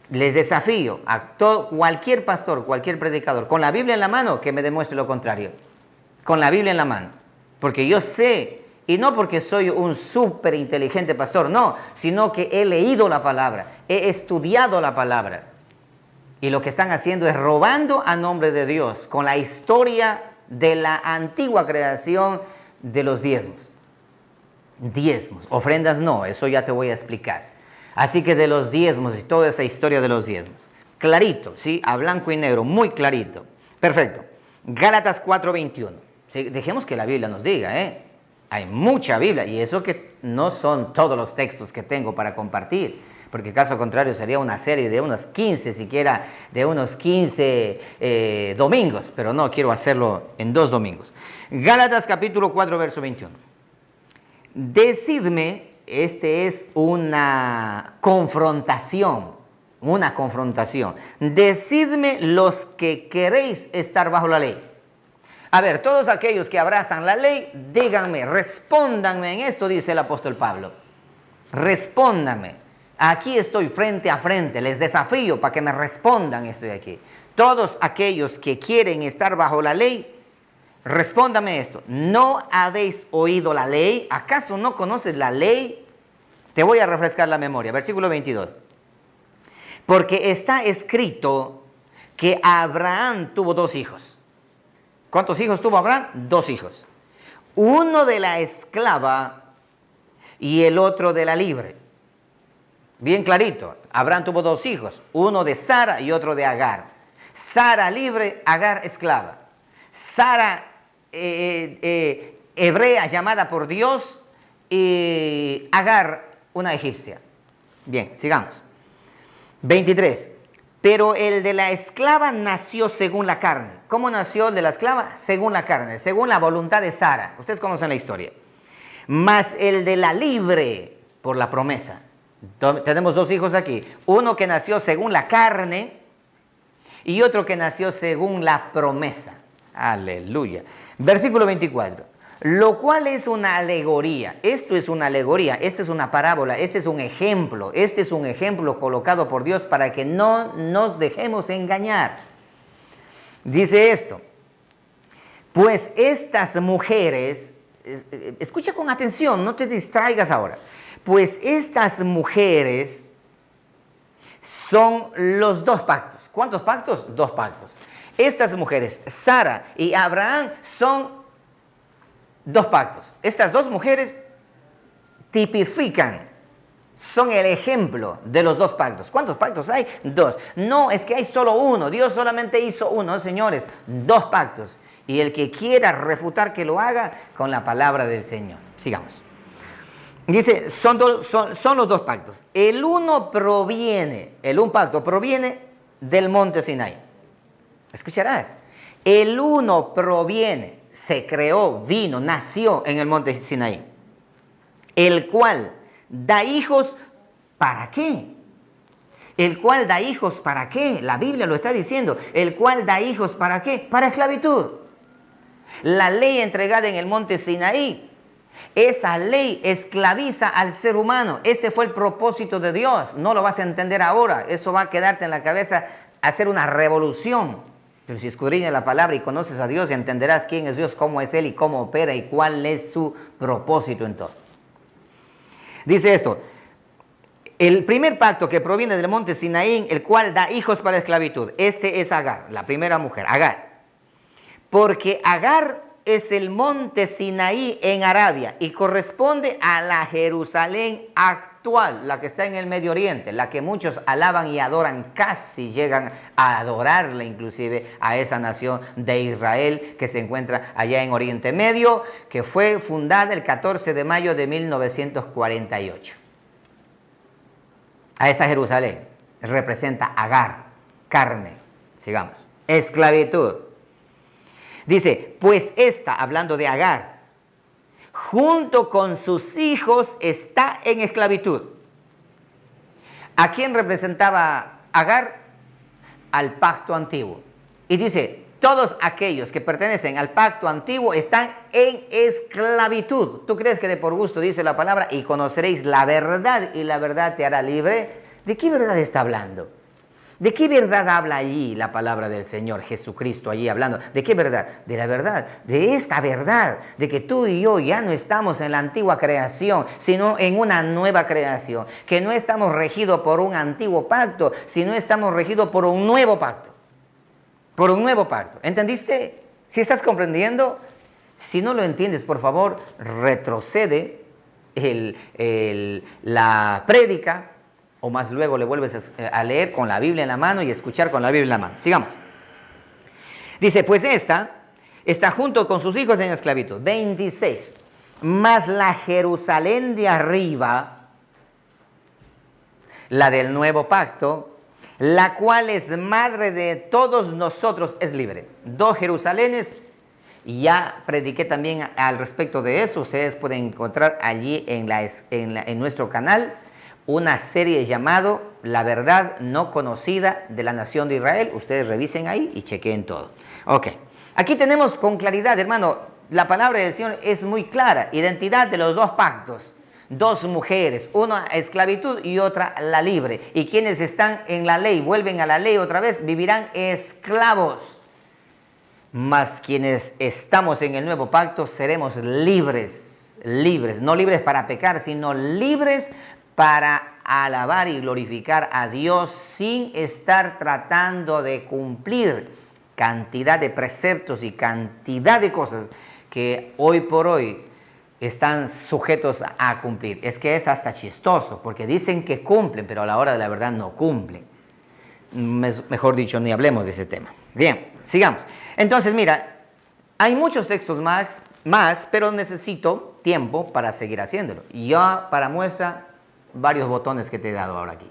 Les desafío a cualquier pastor, cualquier predicador, con la Biblia en la mano, que me demuestre lo contrario. Con la Biblia en la mano. Porque yo sé, y no porque soy un súper inteligente pastor, no, sino que he leído la palabra, he estudiado la palabra. Y lo que están haciendo es robando a nombre de Dios con la historia de la antigua creación de los diezmos. Diezmos, ofrendas no, eso ya te voy a explicar. Así que de los diezmos y toda esa historia de los diezmos. Clarito, ¿sí? A blanco y negro, muy clarito. Perfecto. Gálatas 4:21. ¿Sí? Dejemos que la Biblia nos diga, ¿eh? Hay mucha Biblia, y eso que no son todos los textos que tengo para compartir, porque caso contrario sería una serie de unos 15, siquiera de unos 15 domingos, pero no quiero hacerlo en 2 domingos. Gálatas capítulo 4, verso 21. Decidme, este es una confrontación, decidme los que queréis estar bajo la ley. A ver, todos aquellos que abrazan la ley, díganme, respóndanme en esto, dice el apóstol Pablo. Respóndanme. Aquí estoy frente a frente, les desafío para que me respondan, estoy aquí. Todos aquellos que quieren estar bajo la ley, respóndame esto. ¿No habéis oído la ley? ¿Acaso no conoces la ley? Te voy a refrescar la memoria. Versículo 22. Porque está escrito que Abraham tuvo 2 hijos. ¿Cuántos hijos tuvo Abraham? 2 hijos. Uno de la esclava y el otro de la libre. Bien clarito. Abraham tuvo 2 hijos. Uno de Sara y otro de Agar. Sara libre, Agar esclava. Sara hebrea llamada por Dios y Agar una egipcia. Bien, sigamos. 23. Pero el de la esclava nació según la carne. ¿Cómo nació el de la esclava? Según la carne, según la voluntad de Sara. Ustedes conocen la historia. Mas el de la libre por la promesa. Tenemos 2 hijos aquí. Uno que nació según la carne y otro que nació según la promesa. Aleluya. Versículo 24. Lo cual es una alegoría. Esto es una alegoría, esta es una parábola, este es un ejemplo. Este es un ejemplo colocado por Dios para que no nos dejemos engañar. Dice esto. Pues estas mujeres, escucha con atención, no te distraigas ahora. Pues estas mujeres son los 2 pactos. ¿Cuántos pactos? 2 pactos. Estas mujeres, Sara y Abraham, son 2 pactos. Estas 2 mujeres tipifican, son el ejemplo de los 2 pactos. ¿Cuántos pactos hay? 2. No, es que hay solo uno. Dios solamente hizo uno, señores. 2 pactos. Y el que quiera refutar, que lo haga con la palabra del Señor. Sigamos. Dice, son los 2 pactos. El un pacto proviene del monte Sinaí. Escucharás. El uno proviene, se creó, vino, nació en el monte Sinaí. El cual da hijos, ¿para qué? El cual da hijos, ¿para qué? La Biblia lo está diciendo. El cual da hijos, ¿para qué? Para esclavitud. La ley entregada en el monte Sinaí, esa ley esclaviza al ser humano. Ese fue el propósito de Dios. No lo vas a entender ahora. Eso va a quedarte en la cabeza, hacer una revolución. Pero si escudriñas la palabra y conoces a Dios, entenderás quién es Dios, cómo es Él y cómo opera y cuál es su propósito en todo. Dice esto. El primer pacto que proviene del monte Sinaí, el cual da hijos para esclavitud. Este es Agar, la primera mujer, Agar. Porque Agar es el monte Sinaí en Arabia y corresponde a la Jerusalén actual, la que está en el Medio Oriente, la que muchos alaban y adoran, casi llegan a adorarla inclusive a esa nación de Israel que se encuentra allá en Oriente Medio, que fue fundada el 14 de mayo de 1948. A esa Jerusalén representa Agar, carne, sigamos, esclavitud. Dice, pues esta, hablando de Agar, junto con sus hijos está en esclavitud. ¿A quién representaba Agar? Al pacto antiguo. Y dice, todos aquellos que pertenecen al pacto antiguo están en esclavitud. ¿Tú crees que de por gusto dice la palabra? Y conoceréis la verdad y la verdad te hará libre. ¿De qué verdad está hablando? ¿De qué verdad habla allí la palabra del Señor Jesucristo allí hablando? ¿De qué verdad? De la verdad, de esta verdad, de que tú y yo ya no estamos en la antigua creación, sino en una nueva creación, que no estamos regidos por un antiguo pacto, sino estamos regidos por un nuevo pacto. Por un nuevo pacto. ¿Entendiste? ¿Si estás comprendiendo? Si no lo entiendes, por favor, retrocede la prédica, o más luego le vuelves a leer con la Biblia en la mano y escuchar con la Biblia en la mano. Sigamos. Dice, pues esta está junto con sus hijos en esclavitud. 26. Mas la Jerusalén de arriba, la del nuevo pacto, la cual es madre de todos nosotros, es libre. 2 Jerusalenes, y ya prediqué también al respecto de eso. Ustedes pueden encontrar allí en nuestro canal una serie llamado La verdad no conocida de la nación de Israel. Ustedes revisen ahí y chequeen todo. Ok, aquí tenemos con claridad, hermano, la palabra del Señor es muy clara. Identidad de los 2 pactos. 2 mujeres, una esclavitud y otra la libre. Y quienes están en la ley, vuelven a la ley otra vez, vivirán esclavos. Mas quienes estamos en el nuevo pacto seremos libres. Libres, no libres para pecar, sino libres para alabar y glorificar a Dios sin estar tratando de cumplir cantidad de preceptos y cantidad de cosas que hoy por hoy están sujetos a cumplir. Es que es hasta chistoso, porque dicen que cumplen, pero a la hora de la verdad no cumplen. Mejor dicho, ni hablemos de ese tema. Bien, sigamos. Entonces, mira, hay muchos textos más, pero necesito tiempo para seguir haciéndolo. Y ya para muestra, varios botones que te he dado ahora aquí.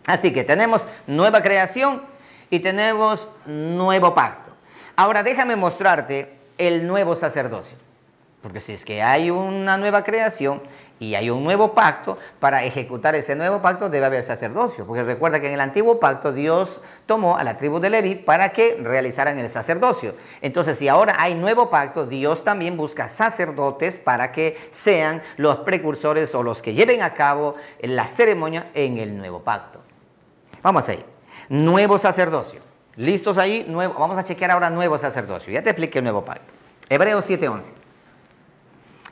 Así que tenemos nueva creación y tenemos nuevo pacto. Ahora déjame mostrarte el nuevo sacerdocio. Porque si es que hay una nueva creación y hay un nuevo pacto, para ejecutar ese nuevo pacto debe haber sacerdocio. Porque recuerda que en el antiguo pacto Dios tomó a la tribu de Leví para que realizaran el sacerdocio. Entonces, si ahora hay nuevo pacto, Dios también busca sacerdotes para que sean los precursores o los que lleven a cabo la ceremonia en el nuevo pacto. Vamos ahí. Nuevo sacerdocio. ¿Listos ahí? Vamos a chequear ahora nuevo sacerdocio. Ya te expliqué el nuevo pacto. Hebreos 7:11.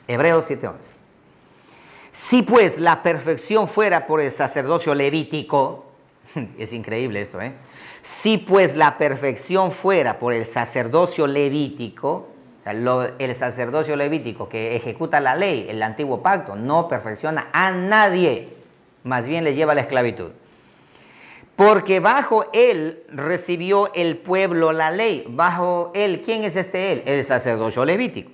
Hebreos 7:11. Si pues la perfección fuera por el sacerdocio levítico, es increíble esto, ¿eh? Si pues la perfección fuera por el sacerdocio levítico, o sea, el sacerdocio levítico que ejecuta la ley, el antiguo pacto, no perfecciona a nadie, más bien le lleva a la esclavitud. Porque bajo él recibió el pueblo la ley. Bajo él, ¿quién es él? El sacerdocio levítico.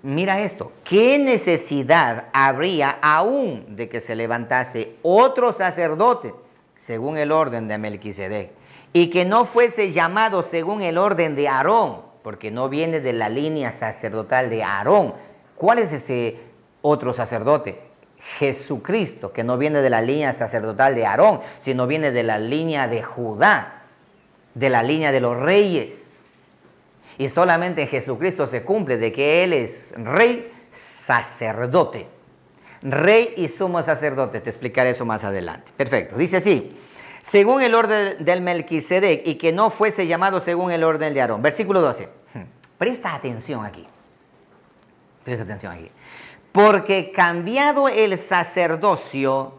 Mira esto, ¿qué necesidad habría aún de que se levantase otro sacerdote según el orden de Melquisedec y que no fuese llamado según el orden de Aarón? Porque no viene de la línea sacerdotal de Aarón. ¿Cuál es ese otro sacerdote? Jesucristo, que no viene de la línea sacerdotal de Aarón, sino viene de la línea de Judá, de la línea de los reyes. Y solamente en Jesucristo se cumple de que Él es rey, sacerdote. Rey y sumo sacerdote. Te explicaré eso más adelante. Perfecto. Dice así. Según el orden del Melquisedec y que no fuese llamado según el orden de Aarón. Versículo 12. Presta atención aquí. Presta atención aquí. Porque cambiado el sacerdocio,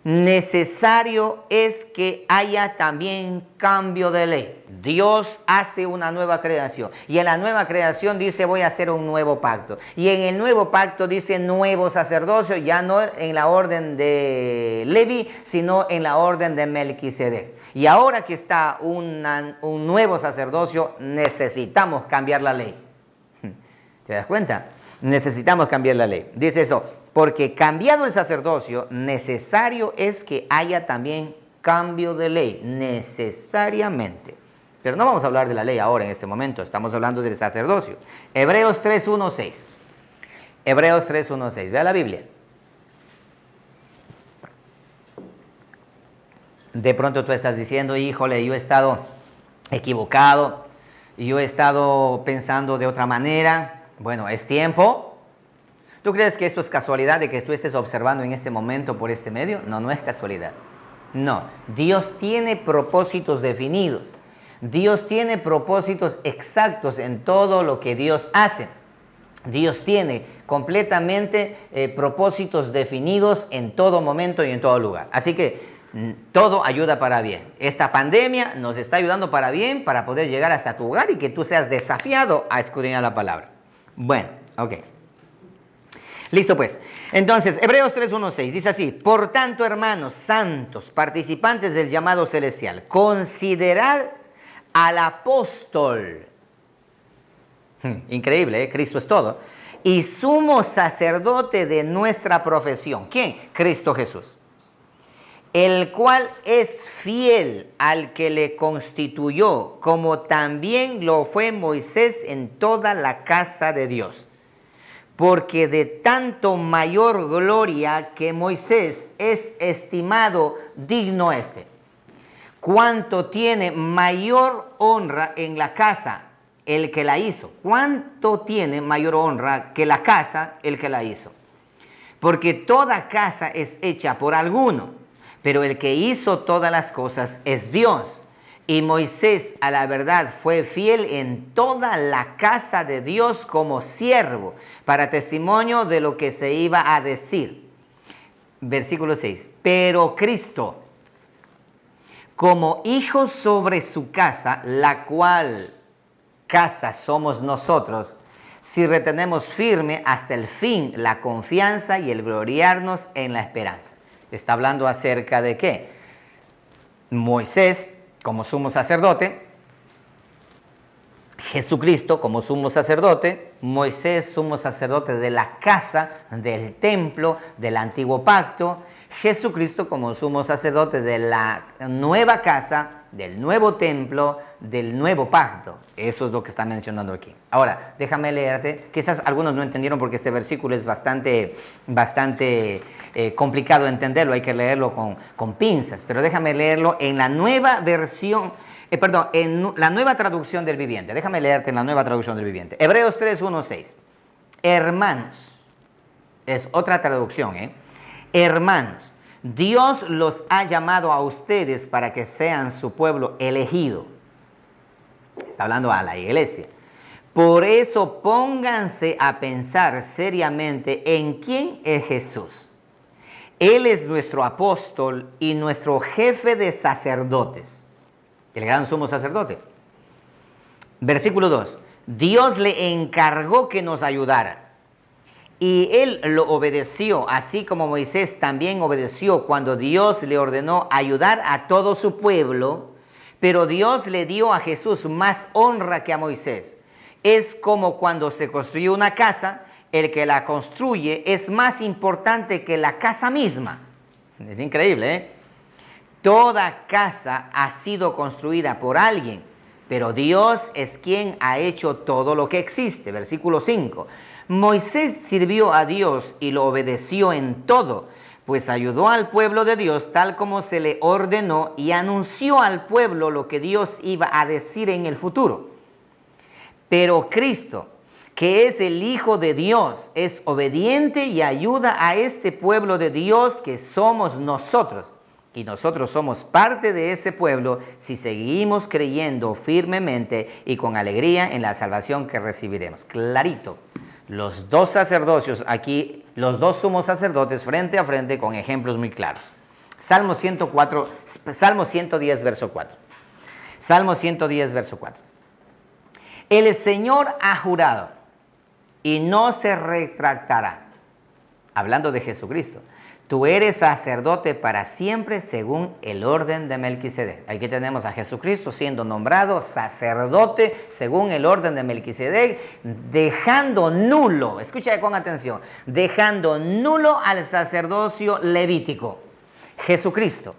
necesario es que haya también cambio de ley. Dios hace una nueva creación y en la nueva creación dice voy a hacer un nuevo pacto. Y en el nuevo pacto dice nuevo sacerdocio, ya no en la orden de Leví, sino en la orden de Melquisedec. Y ahora que está un nuevo sacerdocio, necesitamos cambiar la ley. ¿Te das cuenta? Necesitamos cambiar la ley. Dice eso. Porque cambiado el sacerdocio, necesario es que haya también cambio de ley, necesariamente. Pero no vamos a hablar de la ley ahora en este momento, estamos hablando del sacerdocio. Hebreos 3:1-6. Hebreos 3:1-6, vea la Biblia. De pronto tú estás diciendo, híjole, yo he estado equivocado, yo he estado pensando de otra manera. Bueno, es tiempo. ¿Tú crees que esto es casualidad de que tú estés observando en este momento por este medio? No, no es casualidad. No, Dios tiene propósitos definidos. Dios tiene propósitos exactos en todo lo que Dios hace. Dios tiene completamente propósitos definidos en todo momento y en todo lugar. Así que todo ayuda para bien. Esta pandemia nos está ayudando para bien, para poder llegar hasta tu hogar y que tú seas desafiado a escudriñar la palabra. Bueno, ok. Listo pues. Entonces, Hebreos 3:1-6 dice así: por tanto, hermanos santos, participantes del llamado celestial, considerad al apóstol. Increíble, ¿eh? Cristo es todo. Y sumo sacerdote de nuestra profesión. ¿Quién? Cristo Jesús. El cual es fiel al que le constituyó, como también lo fue Moisés en toda la casa de Dios. Porque de tanto mayor gloria que Moisés es estimado digno este, cuánto tiene mayor honra en la casa el que la hizo. ¿Cuánto tiene mayor honra que la casa el que la hizo? Porque toda casa es hecha por alguno, pero el que hizo todas las cosas es Dios. Y Moisés, a la verdad, fue fiel en toda la casa de Dios como siervo, para testimonio de lo que se iba a decir. Versículo 6. Pero Cristo, como hijo sobre su casa, la cual casa somos nosotros, si retenemos firme hasta el fin la confianza y el gloriarnos en la esperanza. Está hablando acerca de qué. Moisés como sumo sacerdote, Jesucristo como sumo sacerdote, Moisés sumo sacerdote de la casa, del templo, del antiguo pacto, Jesucristo como sumo sacerdote de la nueva casa, del nuevo templo, del nuevo pacto. Eso es lo que está mencionando aquí. Ahora, déjame leerte. Quizás algunos no entendieron porque este versículo es bastante complicado de entenderlo. Hay que leerlo con pinzas. Pero déjame leerlo en la nueva versión, en la nueva traducción del viviente. Déjame leerte en la nueva traducción del viviente. Hebreos 3:1-6. Hermanos, es otra traducción, Hermanos, Dios los ha llamado a ustedes para que sean su pueblo elegido. Está hablando a la iglesia. Por eso pónganse a pensar seriamente en quién es Jesús. Él es nuestro apóstol y nuestro jefe de sacerdotes, el gran sumo sacerdote. Versículo 2. Dios le encargó que nos ayudara. Y él lo obedeció, así como Moisés también obedeció cuando Dios le ordenó ayudar a todo su pueblo, pero Dios le dio a Jesús más honra que a Moisés. Es como cuando se construye una casa, el que la construye es más importante que la casa misma. Es increíble, ¿eh? Toda casa ha sido construida por alguien, pero Dios es quien ha hecho todo lo que existe. Versículo 5. Moisés sirvió a Dios y lo obedeció en todo, pues ayudó al pueblo de Dios tal como se le ordenó y anunció al pueblo lo que Dios iba a decir en el futuro. Pero Cristo, que es el Hijo de Dios, es obediente y ayuda a este pueblo de Dios que somos nosotros. Y nosotros somos parte de ese pueblo si seguimos creyendo firmemente y con alegría en la salvación que recibiremos. Clarito. Los dos sacerdocios aquí, los dos sumos sacerdotes frente a frente con ejemplos muy claros. Salmo 110, verso 4. Salmo 110, verso 4. El Señor ha jurado y no se retractará. Hablando de Jesucristo. Tú eres sacerdote para siempre según el orden de Melquisedec. Aquí tenemos a Jesucristo siendo nombrado sacerdote según el orden de Melquisedec, dejando nulo, escucha con atención, dejando nulo al sacerdocio levítico. Jesucristo.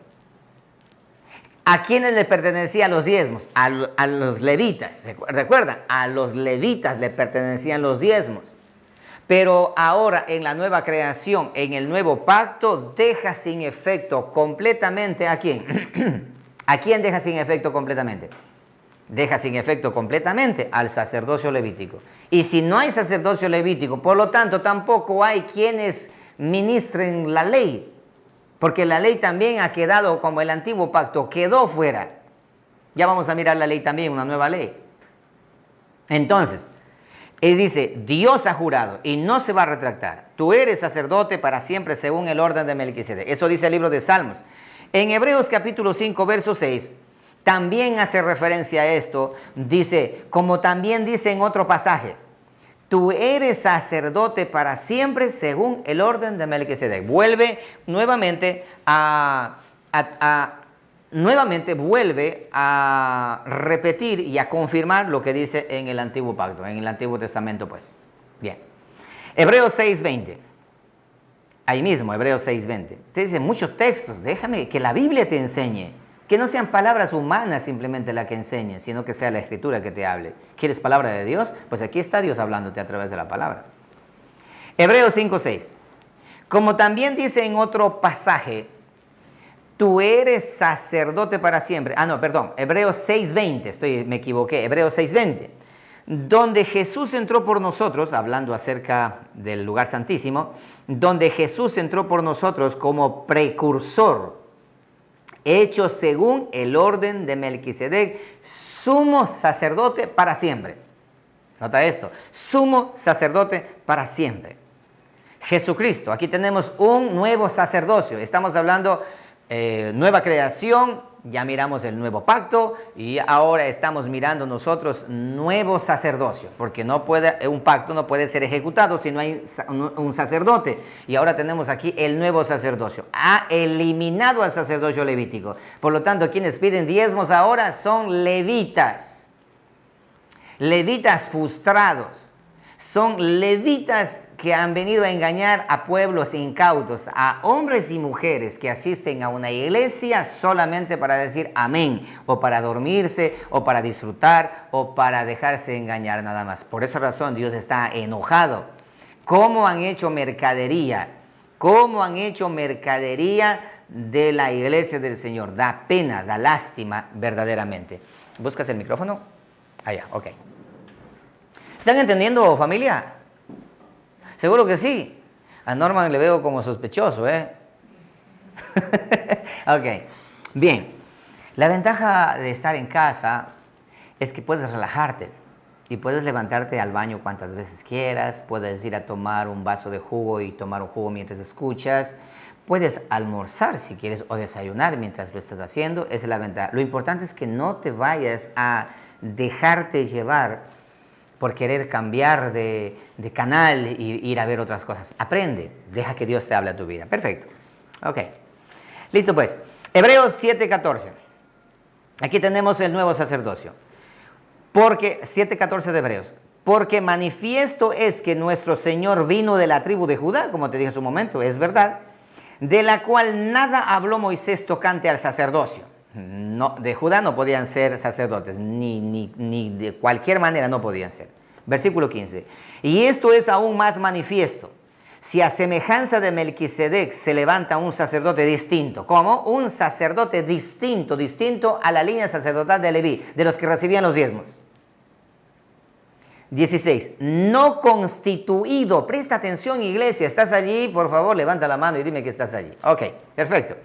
¿A quiénes le pertenecían los diezmos? A los levitas. ¿Recuerdan? A los levitas le pertenecían los diezmos. Pero ahora en la nueva creación, en el nuevo pacto, deja sin efecto completamente ¿a quién? ¿A quién deja sin efecto completamente? Deja sin efecto completamente al sacerdocio levítico. Y si no hay sacerdocio levítico, por lo tanto tampoco hay quienes ministren la ley. Porque la ley también ha quedado, como el antiguo pacto, quedó fuera. Ya vamos a mirar la ley también, una nueva ley. Entonces, él dice, Dios ha jurado y no se va a retractar. Tú eres sacerdote para siempre según el orden de Melquisedec. Eso dice el libro de Salmos. En Hebreos capítulo 5, verso 6, también hace referencia a esto. Dice, como también dice en otro pasaje, tú eres sacerdote para siempre según el orden de Melquisedec. Vuelve nuevamente vuelve a repetir y a confirmar lo que dice en el Antiguo Pacto, en el Antiguo Testamento, pues. Bien. Hebreos 6:20. Ahí mismo, Hebreos 6:20. Te dice muchos textos. Déjame que la Biblia te enseñe. Que no sean palabras humanas simplemente las que enseñen, sino que sea la Escritura que te hable. ¿Quieres palabra de Dios? Pues aquí está Dios hablándote a través de la palabra. Hebreos 5:6. Como también dice en otro pasaje, tú eres sacerdote para siempre. Hebreos 6:20, me equivoqué, Hebreos 6:20. Donde Jesús entró por nosotros, hablando acerca del lugar santísimo, donde Jesús entró por nosotros como precursor, hecho según el orden de Melquisedec, sumo sacerdote para siempre. Nota esto, sumo sacerdote para siempre. Jesucristo, aquí tenemos un nuevo sacerdocio. Estamos hablando nueva creación, ya miramos el nuevo pacto y ahora estamos mirando nosotros nuevo sacerdocio, porque un pacto no puede ser ejecutado si no hay un sacerdote. Y ahora tenemos aquí el nuevo sacerdocio. Ha eliminado al sacerdocio levítico. Por lo tanto, quienes piden diezmos ahora son levitas. Levitas frustrados. Son levitas que han venido a engañar a pueblos incautos, a hombres y mujeres que asisten a una iglesia solamente para decir amén, o para dormirse, o para disfrutar, o para dejarse engañar nada más. Por esa razón Dios está enojado. ¿Cómo han hecho mercadería? ¿Cómo han hecho mercadería de la iglesia del Señor? Da pena, da lástima verdaderamente. ¿Buscas el micrófono? Allá, ok. ¿Están entendiendo, familia? Seguro que sí. A Norman le veo como sospechoso, ¿eh? Ok. Bien. La ventaja de estar en casa es que puedes relajarte y puedes levantarte al baño cuantas veces quieras, puedes ir a tomar un vaso de jugo y tomar un jugo mientras escuchas, puedes almorzar si quieres o desayunar mientras lo estás haciendo. Esa es la ventaja. Lo importante es que no te vayas a dejarte llevar por querer cambiar de canal e ir a ver otras cosas. Aprende, deja que Dios te hable a tu vida. Perfecto. Ok. Listo pues. Hebreos 7:14. Aquí tenemos el nuevo sacerdocio. 7:14 de Hebreos. Porque manifiesto es que nuestro Señor vino de la tribu de Judá, como te dije hace un momento, es verdad, de la cual nada habló Moisés tocante al sacerdocio. No, de Judá no podían ser sacerdotes, ni de cualquier manera no podían ser. Versículo 15. Y esto es aún más manifiesto, si a semejanza de Melquisedec se levanta un sacerdote distinto. ¿Cómo? Un sacerdote distinto a la línea sacerdotal de Leví, de los que recibían los diezmos. 16. No constituido. Presta atención, iglesia. ¿Estás allí? Por favor, levanta la mano y dime que estás allí. Ok, perfecto.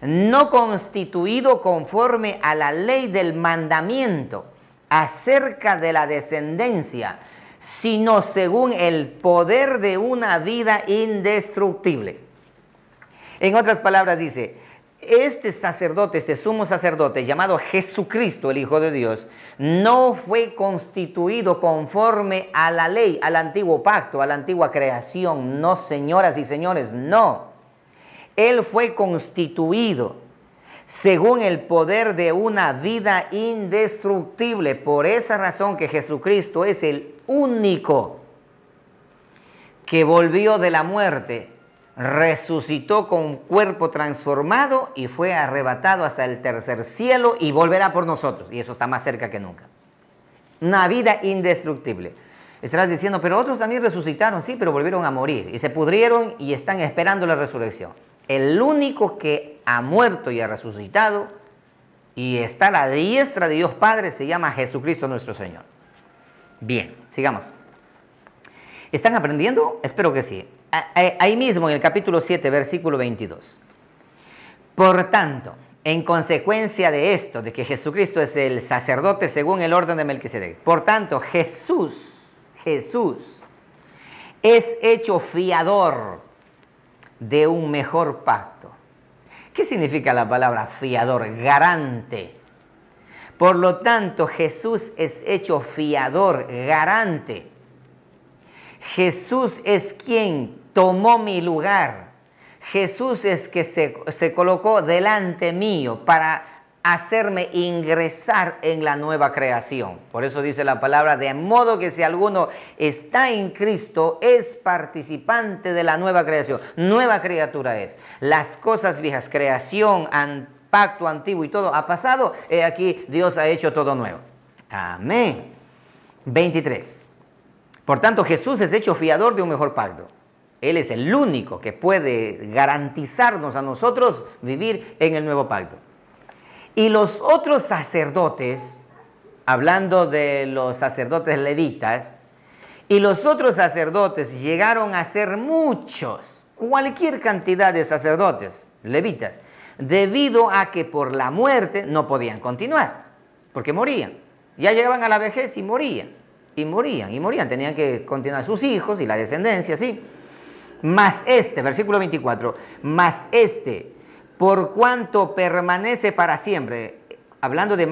No constituido conforme a la ley del mandamiento acerca de la descendencia, sino según el poder de una vida indestructible. En otras palabras dice, este sacerdote, este sumo sacerdote llamado Jesucristo, el Hijo de Dios, no fue constituido conforme a la ley, al antiguo pacto, a la antigua creación. No, señoras y señores, no. Él fue constituido según el poder de una vida indestructible. Por esa razón que Jesucristo es el único que volvió de la muerte, resucitó con cuerpo transformado y fue arrebatado hasta el tercer cielo y volverá por nosotros. Y eso está más cerca que nunca. Una vida indestructible. Estarás diciendo, pero otros también resucitaron. Sí, pero volvieron a morir y se pudrieron y están esperando la resurrección. El único que ha muerto y ha resucitado y está a la diestra de Dios Padre se llama Jesucristo nuestro Señor. Bien, sigamos. ¿Están aprendiendo? Espero que sí. Ahí mismo en el capítulo 7, versículo 22. Por tanto, en consecuencia de esto, de que Jesucristo es el sacerdote según el orden de Melquisedec, por tanto, Jesús es hecho fiador de un mejor pacto. ¿Qué significa la palabra fiador? Garante. Por lo tanto, Jesús es hecho fiador, garante. Jesús es quien tomó mi lugar. Jesús es que se colocó delante mío para hacerme ingresar en la nueva creación. Por eso dice la palabra, de modo que si alguno está en Cristo, es participante de la nueva creación. Nueva criatura es. Las cosas viejas, creación, pacto antiguo y todo ha pasado. Aquí Dios ha hecho todo nuevo. Amén. 23. Por tanto, Jesús es hecho fiador de un mejor pacto. Él es el único que puede garantizarnos a nosotros vivir en el nuevo pacto. Y los otros sacerdotes, hablando de los sacerdotes levitas, y los otros sacerdotes llegaron a ser muchos, cualquier cantidad de sacerdotes levitas, debido a que por la muerte no podían continuar, porque morían. Ya llegaban a la vejez y morían, tenían que continuar sus hijos y la descendencia, ¿sí? Mas versículo 24, mas por cuanto permanece para siempre, hablando de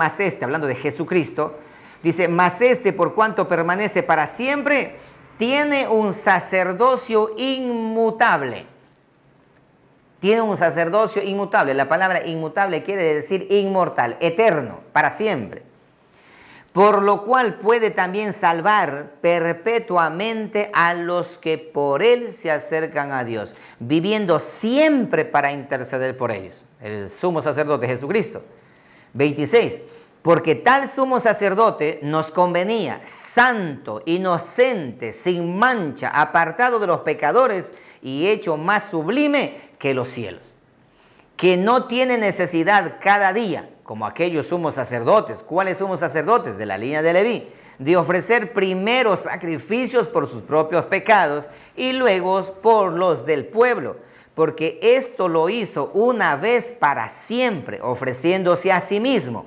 hablando de Jesucristo, dice, mas por cuanto permanece para siempre, tiene un sacerdocio inmutable. Tiene un sacerdocio inmutable. La palabra inmutable quiere decir inmortal, eterno, para siempre. Por lo cual puede también salvar perpetuamente a los que por él se acercan a Dios, viviendo siempre para interceder por ellos. El sumo sacerdote Jesucristo. 26. Porque tal sumo sacerdote nos convenía, santo, inocente, sin mancha, apartado de los pecadores y hecho más sublime que los cielos, que no tiene necesidad cada día, como aquellos sumos sacerdotes. ¿Cuáles sumos sacerdotes? De la línea de Leví, de ofrecer primero sacrificios por sus propios pecados y luego por los del pueblo, porque esto lo hizo una vez para siempre, ofreciéndose a sí mismo.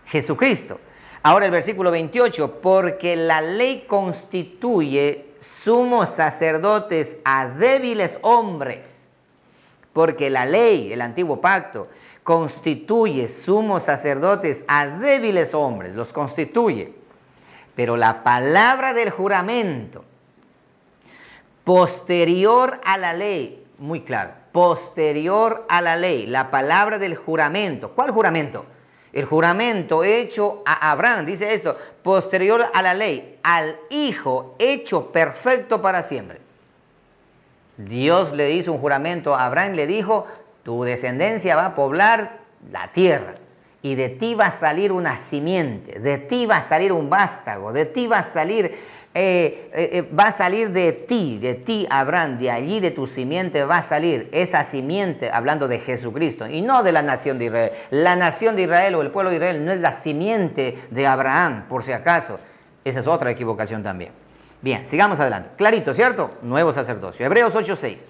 Jesucristo. Ahora el versículo 28, porque la ley constituye sumos sacerdotes a débiles hombres, porque la ley, el antiguo pacto, constituye sumos sacerdotes a débiles hombres, los constituye. Pero la palabra del juramento, posterior a la ley, muy claro, posterior a la ley, la palabra del juramento. ¿Cuál juramento? El juramento hecho a Abraham, dice eso, posterior a la ley, al Hijo hecho perfecto para siempre. Dios le hizo un juramento a Abraham, le dijo, tu descendencia va a poblar la tierra y de ti va a salir una simiente, de ti va a salir un vástago, de ti va a salir, de ti Abraham, de allí de tu simiente va a salir esa simiente, hablando de Jesucristo y no de la nación de Israel. La nación de Israel o el pueblo de Israel no es la simiente de Abraham, por si acaso. Esa es otra equivocación también. Bien, sigamos adelante. Clarito, ¿cierto? Nuevo sacerdocio. Hebreos 8:6.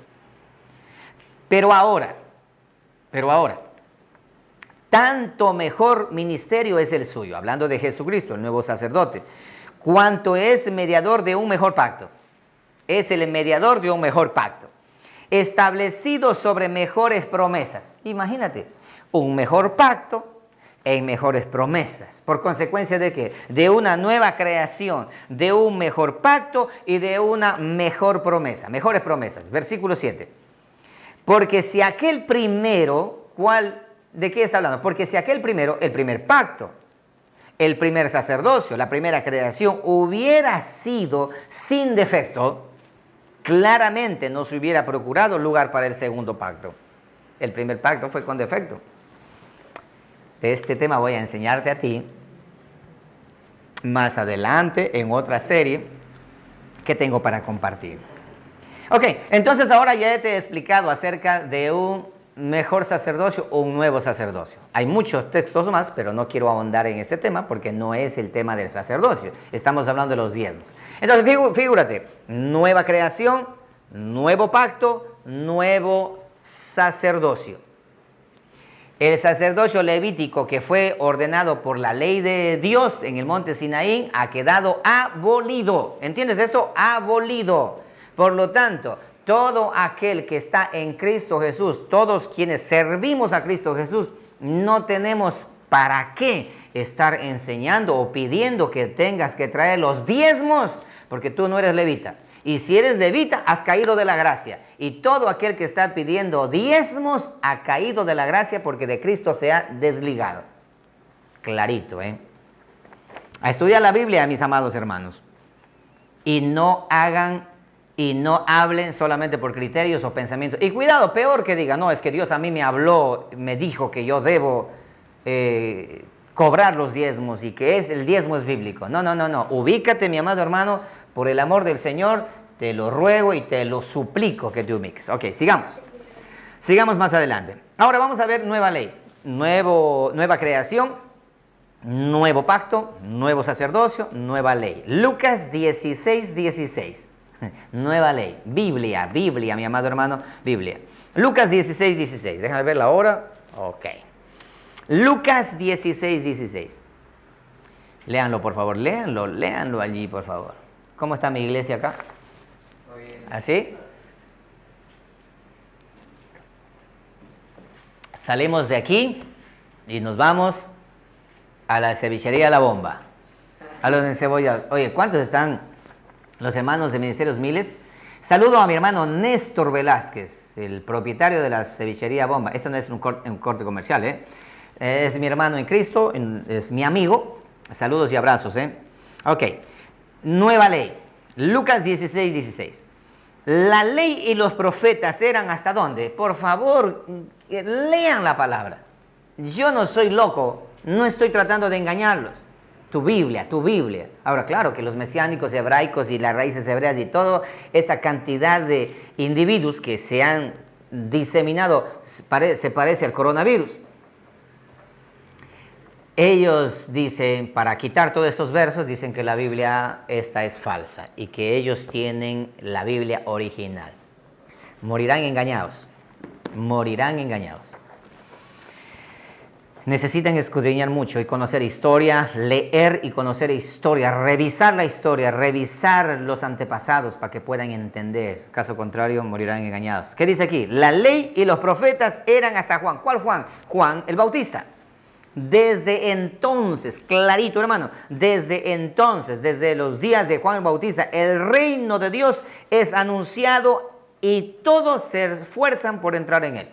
Pero ahora, tanto mejor ministerio es el suyo, hablando de Jesucristo, el nuevo sacerdote, cuanto es mediador de un mejor pacto. Es el mediador de un mejor pacto, establecido sobre mejores promesas. Imagínate, un mejor pacto en mejores promesas. ¿Por consecuencia de qué? De una nueva creación, de un mejor pacto y de una mejor promesa, mejores promesas. Versículo 7. Porque si aquel primero, ¿de qué está hablando? Porque si aquel primero, el primer pacto, el primer sacerdocio, la primera creación, hubiera sido sin defecto, claramente no se hubiera procurado lugar para el segundo pacto. El primer pacto fue con defecto. De este tema voy a enseñarte a ti más adelante en otra serie que tengo para compartir. Ok, entonces ahora ya te he explicado acerca de un mejor sacerdocio o un nuevo sacerdocio. Hay muchos textos más, pero no quiero ahondar en este tema porque no es el tema del sacerdocio. Estamos hablando de los diezmos. Entonces, figúrate, nueva creación, nuevo pacto, nuevo sacerdocio. El sacerdocio levítico que fue ordenado por la ley de Dios en el monte Sinaí ha quedado abolido. ¿Entiendes eso? Abolido. Por lo tanto, todo aquel que está en Cristo Jesús, todos quienes servimos a Cristo Jesús, no tenemos para qué estar enseñando o pidiendo que tengas que traer los diezmos, porque tú no eres levita. Y si eres levita, has caído de la gracia. Y todo aquel que está pidiendo diezmos ha caído de la gracia porque de Cristo se ha desligado. Clarito, ¿eh? A estudiar la Biblia, mis amados hermanos. Y no hagan y no hablen solamente por criterios o pensamientos. Y cuidado, peor que digan, no, es que Dios a mí me habló, me dijo que yo debo cobrar los diezmos y que el diezmo es bíblico. No, no, no, no. Ubícate, mi amado hermano, por el amor del Señor, te lo ruego y te lo suplico que te ubiques. Ok, sigamos. Sigamos más adelante. Ahora vamos a ver nueva ley, nueva creación, nuevo pacto, nuevo sacerdocio, nueva ley. Lucas 16, 16. Nueva ley. Biblia, mi amado hermano, Biblia. Lucas 16, 16. Déjame ver la hora. Ok. Lucas 16, 16. Léanlo, por favor. Léanlo allí, por favor. ¿Cómo está mi iglesia acá? Muy bien. ¿Así? Salimos de aquí y nos vamos a la cevichería La Bomba. A los encebollados. Oye, ¿cuántos están los hermanos de Ministerios Miles? Saludo a mi hermano Néstor Velázquez, el propietario de la cevichería Bomba. Esto no es un corte comercial, ¿eh? Es mi hermano en Cristo, es mi amigo. Saludos y abrazos, ¿eh? Ok. Nueva ley. Lucas 16, 16. La ley y los profetas eran ¿hasta dónde? Por favor, lean la palabra. Yo no soy loco, no estoy tratando de engañarlos. Tu Biblia, tu Biblia. Ahora, claro que los mesiánicos hebraicos y las raíces hebreas y toda esa cantidad de individuos que se han diseminado se parece al coronavirus. Ellos dicen, para quitar todos estos versos, dicen que la Biblia esta es falsa y que ellos tienen la Biblia original. Morirán engañados, morirán engañados. Necesitan escudriñar mucho y conocer historia, leer y conocer historia, revisar la historia, revisar los antepasados para que puedan entender. Caso contrario, morirán engañados. ¿Qué dice aquí? La ley y los profetas eran hasta Juan. ¿Cuál Juan? Juan el Bautista. Desde entonces, clarito hermano, desde entonces, desde los días de Juan el Bautista, el reino de Dios es anunciado y todos se esfuerzan por entrar en él.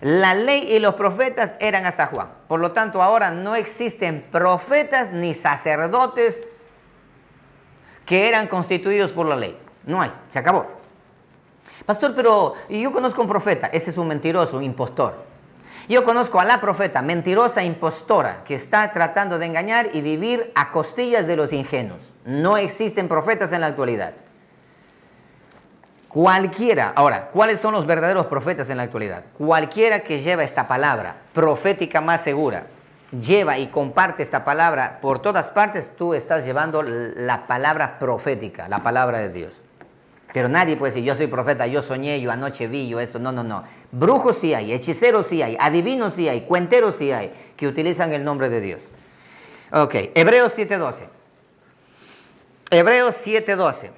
La ley y los profetas eran hasta Juan. Por lo tanto, ahora no existen profetas ni sacerdotes que eran constituidos por la ley. No hay, se acabó. Pastor, pero yo conozco un profeta, ese es un mentiroso, un impostor. Yo conozco a la profeta, mentirosa, impostora, que está tratando de engañar y vivir a costillas de los ingenuos. No existen profetas en la actualidad. Cualquiera, ahora, ¿cuáles son los verdaderos profetas en la actualidad? Cualquiera que lleva esta palabra profética más segura, lleva y comparte esta palabra por todas partes, tú estás llevando la palabra profética, la palabra de Dios. Pero nadie puede decir, yo soy profeta, yo soñé, yo anoche vi, yo esto. No, no, no. Brujos sí hay, hechiceros sí hay, adivinos sí hay, cuenteros sí hay, que utilizan el nombre de Dios. Ok, Hebreos 7:12. Hebreos 7:12.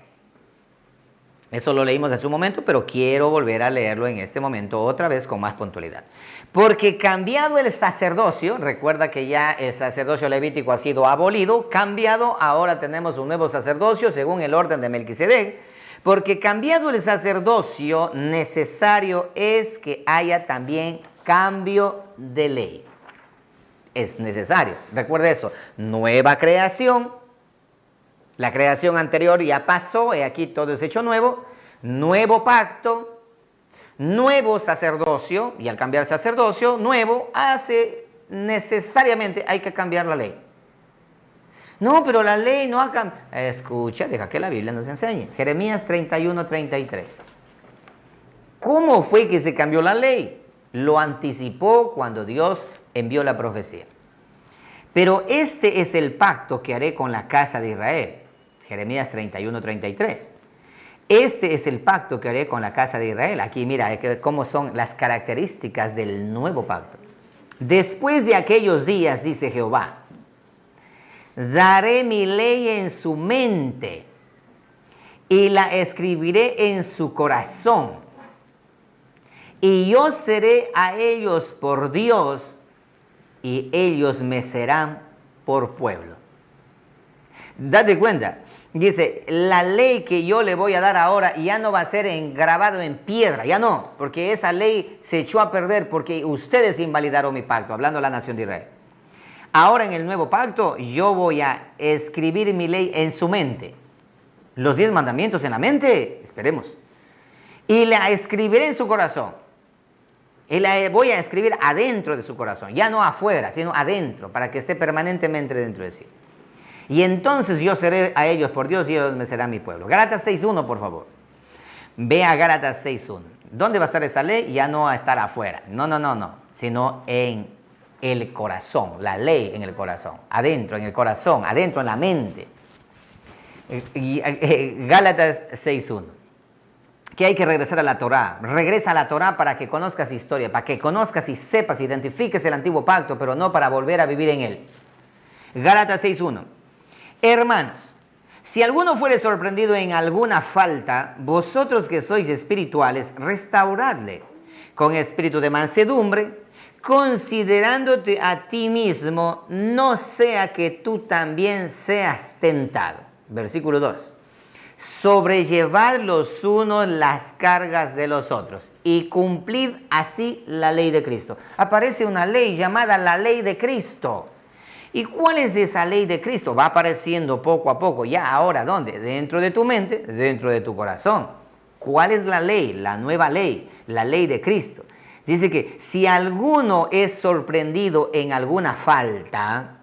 Eso lo leímos en su momento, pero quiero volver a leerlo en este momento otra vez con más puntualidad. Porque cambiado el sacerdocio, recuerda que ya el sacerdocio levítico ha sido abolido, cambiado, ahora tenemos un nuevo sacerdocio según el orden de Melquisedec. Porque cambiado el sacerdocio, necesario es que haya también cambio de ley. Es necesario. Recuerda eso. Nueva creación. La creación anterior ya pasó y aquí todo es hecho nuevo. Nuevo pacto. Nuevo sacerdocio. Y al cambiar sacerdocio, nuevo, necesariamente hay que cambiar la ley. No, pero la ley no ha cambiado. Escucha, deja que la Biblia nos enseñe. Jeremías 31, 33. ¿Cómo fue que se cambió la ley? Lo anticipó cuando Dios envió la profecía. Pero este es el pacto que haré con la casa de Israel. Jeremías 31, 33. Este es el pacto que haré con la casa de Israel. Aquí mira cómo son las características del nuevo pacto. Después de aquellos días, dice Jehová, daré mi ley en su mente y la escribiré en su corazón. Y yo seré a ellos por Dios y ellos me serán por pueblo. Date cuenta. Dice, la ley que yo le voy a dar ahora ya no va a ser grabado en piedra, ya no, porque esa ley se echó a perder porque ustedes invalidaron mi pacto, hablando de la nación de Israel. Ahora en el nuevo pacto yo voy a escribir mi ley en su mente. Los 10 mandamientos en la mente, esperemos. Y la escribiré en su corazón. Y la voy a escribir adentro de su corazón, ya no afuera, sino adentro, para que esté permanentemente dentro de sí. Y entonces yo seré a ellos por Dios y ellos me serán mi pueblo. Gálatas 6.1, por favor. Ve a Gálatas 6.1. ¿Dónde va a estar esa ley? Ya no va a estar afuera. No. Sino en el corazón. La ley en el corazón. Adentro, en el corazón. Adentro, en la mente. Gálatas 6.1. Que hay que regresar a la Torá. Regresa a la Torá para que conozcas historia. Para que conozcas y sepas, identifiques el antiguo pacto. Pero no para volver a vivir en él. Gálatas 6.1. Hermanos, si alguno fuere sorprendido en alguna falta, vosotros que sois espirituales, restauradle con espíritu de mansedumbre, considerándote a ti mismo, no sea que tú también seas tentado. Versículo 2. Sobrellevad los unos las cargas de los otros y cumplid así la ley de Cristo. Aparece una ley llamada la ley de Cristo. ¿Y cuál es esa ley de Cristo? Va apareciendo poco a poco. Ya ahora, ¿dónde? Dentro de tu mente, dentro de tu corazón. ¿Cuál es la ley? La nueva ley, la ley de Cristo. Dice que si alguno es sorprendido en alguna falta,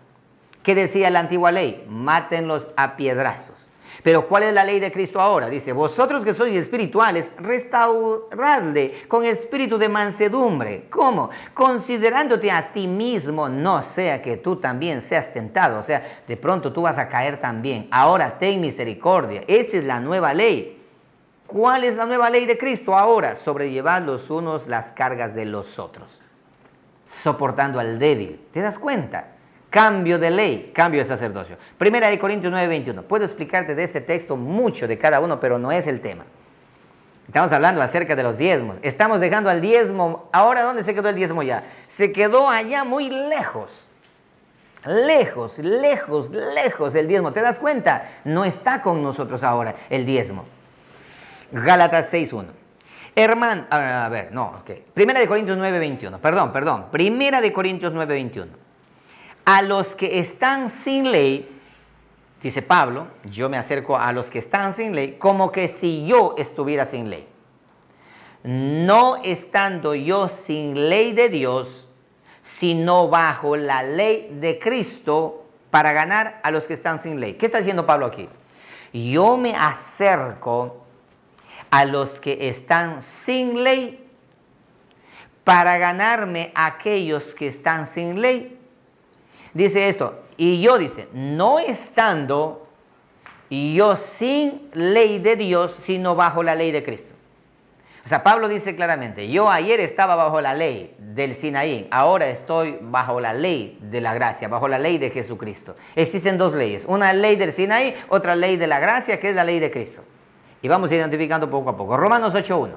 ¿qué decía la antigua ley? Mátenlos a piedrazos. Pero ¿cuál es la ley de Cristo ahora? Dice, vosotros que sois espirituales, restauradle con espíritu de mansedumbre. ¿Cómo? Considerándote a ti mismo, no sea que tú también seas tentado. O sea, de pronto tú vas a caer también. Ahora ten misericordia. Esta es la nueva ley. ¿Cuál es la nueva ley de Cristo ahora? Sobrellevad los unos las cargas de los otros. Soportando al débil. ¿Te das cuenta? Cambio de ley, cambio de sacerdocio. Primera de Corintios 9:21. Puedo explicarte de este texto mucho de cada uno, pero no es el tema. Estamos hablando acerca de los diezmos. Estamos dejando al diezmo. Ahora, ¿dónde se quedó el diezmo ya? Se quedó allá muy lejos. Lejos el diezmo. ¿Te das cuenta? No está con nosotros ahora el diezmo. Gálatas 6:1. Hermano, Primera de Corintios 9:21. Perdón. Primera de Corintios 9:21. A los que están sin ley, dice Pablo, yo me acerco a los que están sin ley, como que si yo estuviera sin ley. No estando yo sin ley de Dios, sino bajo la ley de Cristo para ganar a los que están sin ley. ¿Qué está diciendo Pablo aquí? Yo me acerco a los que están sin ley para ganarme a aquellos que están sin ley. Dice esto, y yo dice, no estando yo sin ley de Dios, sino bajo la ley de Cristo. O sea, Pablo dice claramente, yo ayer estaba bajo la ley del Sinaí, ahora estoy bajo la ley de la gracia, bajo la ley de Jesucristo. Existen dos leyes, una ley del Sinaí, otra ley de la gracia, que es la ley de Cristo. Y vamos identificando poco a poco. Romanos 8.1.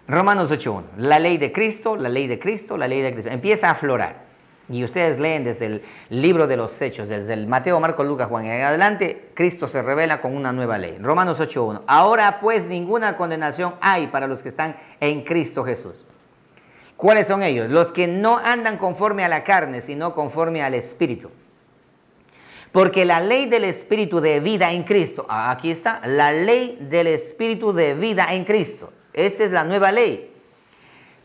Romanos 8.1. La ley de Cristo, la ley de Cristo, la ley de Cristo. Empieza a aflorar. Y ustedes leen desde el libro de los Hechos, desde el Mateo, Marcos, Lucas, Juan, y en adelante, Cristo se revela con una nueva ley. Romanos 8.1. Ahora pues ninguna condenación hay para los que están en Cristo Jesús. ¿Cuáles son ellos? Los que no andan conforme a la carne, sino conforme al Espíritu. Porque la ley del Espíritu de vida en Cristo, aquí está, la ley del Espíritu de vida en Cristo. Esta es la nueva ley.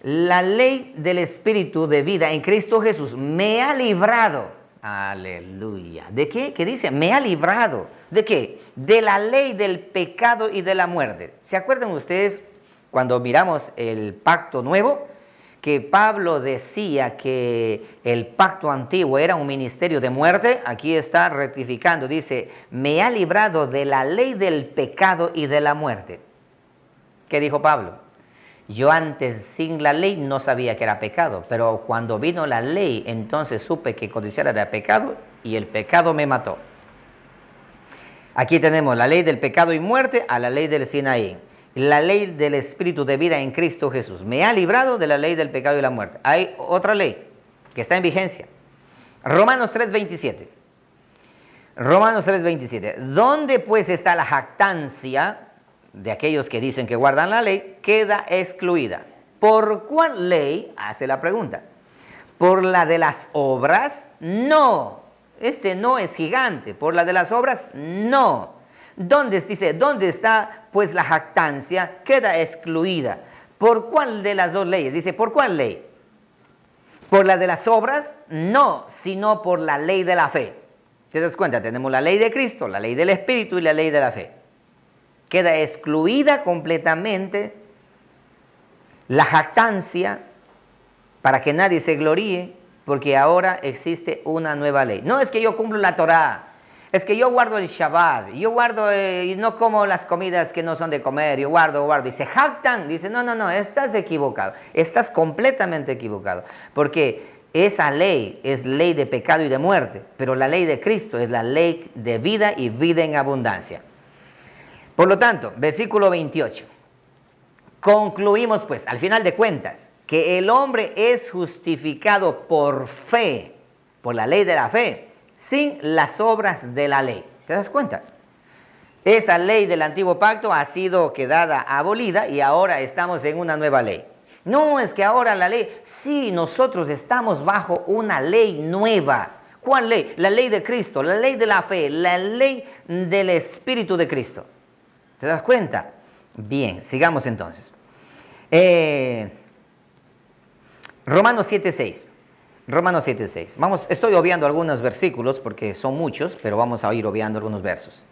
La ley del Espíritu de vida en Cristo Jesús me ha librado. Aleluya. ¿De qué? ¿Qué dice? Me ha librado. ¿De qué? De la ley del pecado y de la muerte. ¿Se acuerdan ustedes cuando miramos el pacto nuevo? que Pablo decía que el pacto antiguo era un ministerio de muerte, aquí está rectificando, dice, me ha librado de la ley del pecado y de la muerte. ¿Qué dijo Pablo? Yo antes sin la ley no sabía que era pecado, pero cuando vino la ley, entonces supe que codiciar era pecado y el pecado me mató. Aquí tenemos la ley del pecado y muerte a la ley del Sinaí. La ley del Espíritu de vida en Cristo Jesús. Me ha librado de la ley del pecado y la muerte. Hay otra ley que está en vigencia. Romanos 3:27. Romanos 3:27. ¿Dónde pues está la jactancia de aquellos que dicen que guardan la ley? Queda excluida. ¿Por cuál ley? Hace la pregunta. ¿Por la de las obras? No. Este no es gigante. ¿Por la de las obras? No. ¿Dónde está pues la jactancia? Queda excluida. ¿Por cuál de las dos leyes? Dice, ¿por cuál ley? ¿Por la de las obras? No, sino por la ley de la fe. ¿Te das cuenta? Tenemos la ley de Cristo, la ley del Espíritu y la ley de la fe. Queda excluida completamente la jactancia para que nadie se gloríe, porque ahora existe una nueva ley. No es que yo cumplo la Torá. Es que yo guardo el Shabbat, yo guardo y no como las comidas que no son de comer, yo guardo. Y se jactan, dice, no, estás equivocado, estás completamente equivocado. Porque esa ley es ley de pecado y de muerte, pero la ley de Cristo es la ley de vida y vida en abundancia. Por lo tanto, versículo 28. Concluimos pues, al final de cuentas, que el hombre es justificado por fe, por la ley de la fe, sin las obras de la ley. ¿Te das cuenta? Esa ley del antiguo pacto ha sido quedada abolida y ahora estamos en una nueva ley. No es que ahora la ley, sí, nosotros estamos bajo una ley nueva. ¿Cuál ley? La ley de Cristo, la ley de la fe, la ley del Espíritu de Cristo. ¿Te das cuenta? Bien, sigamos entonces. Romanos 7:6. Romanos 7:6. Estoy obviando algunos versículos porque son muchos, pero vamos a ir obviando algunos versos.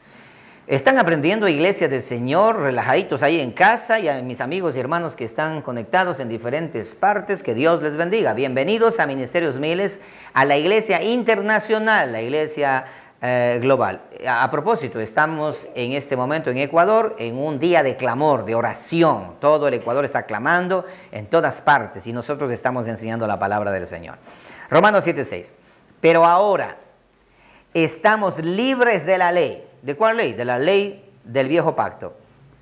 ¿Están aprendiendo, iglesia del Señor, relajaditos ahí en casa? Y a mis amigos y hermanos que están conectados en diferentes partes, que Dios les bendiga. Bienvenidos a Ministerios Miles, a la iglesia internacional, la iglesia global. A propósito, estamos en este momento en Ecuador en un día de clamor, de oración. Todo el Ecuador está clamando en todas partes y nosotros estamos enseñando la palabra del Señor. Romanos 7:6. Pero ahora estamos libres de la ley. ¿De cuál ley? De la ley del viejo pacto.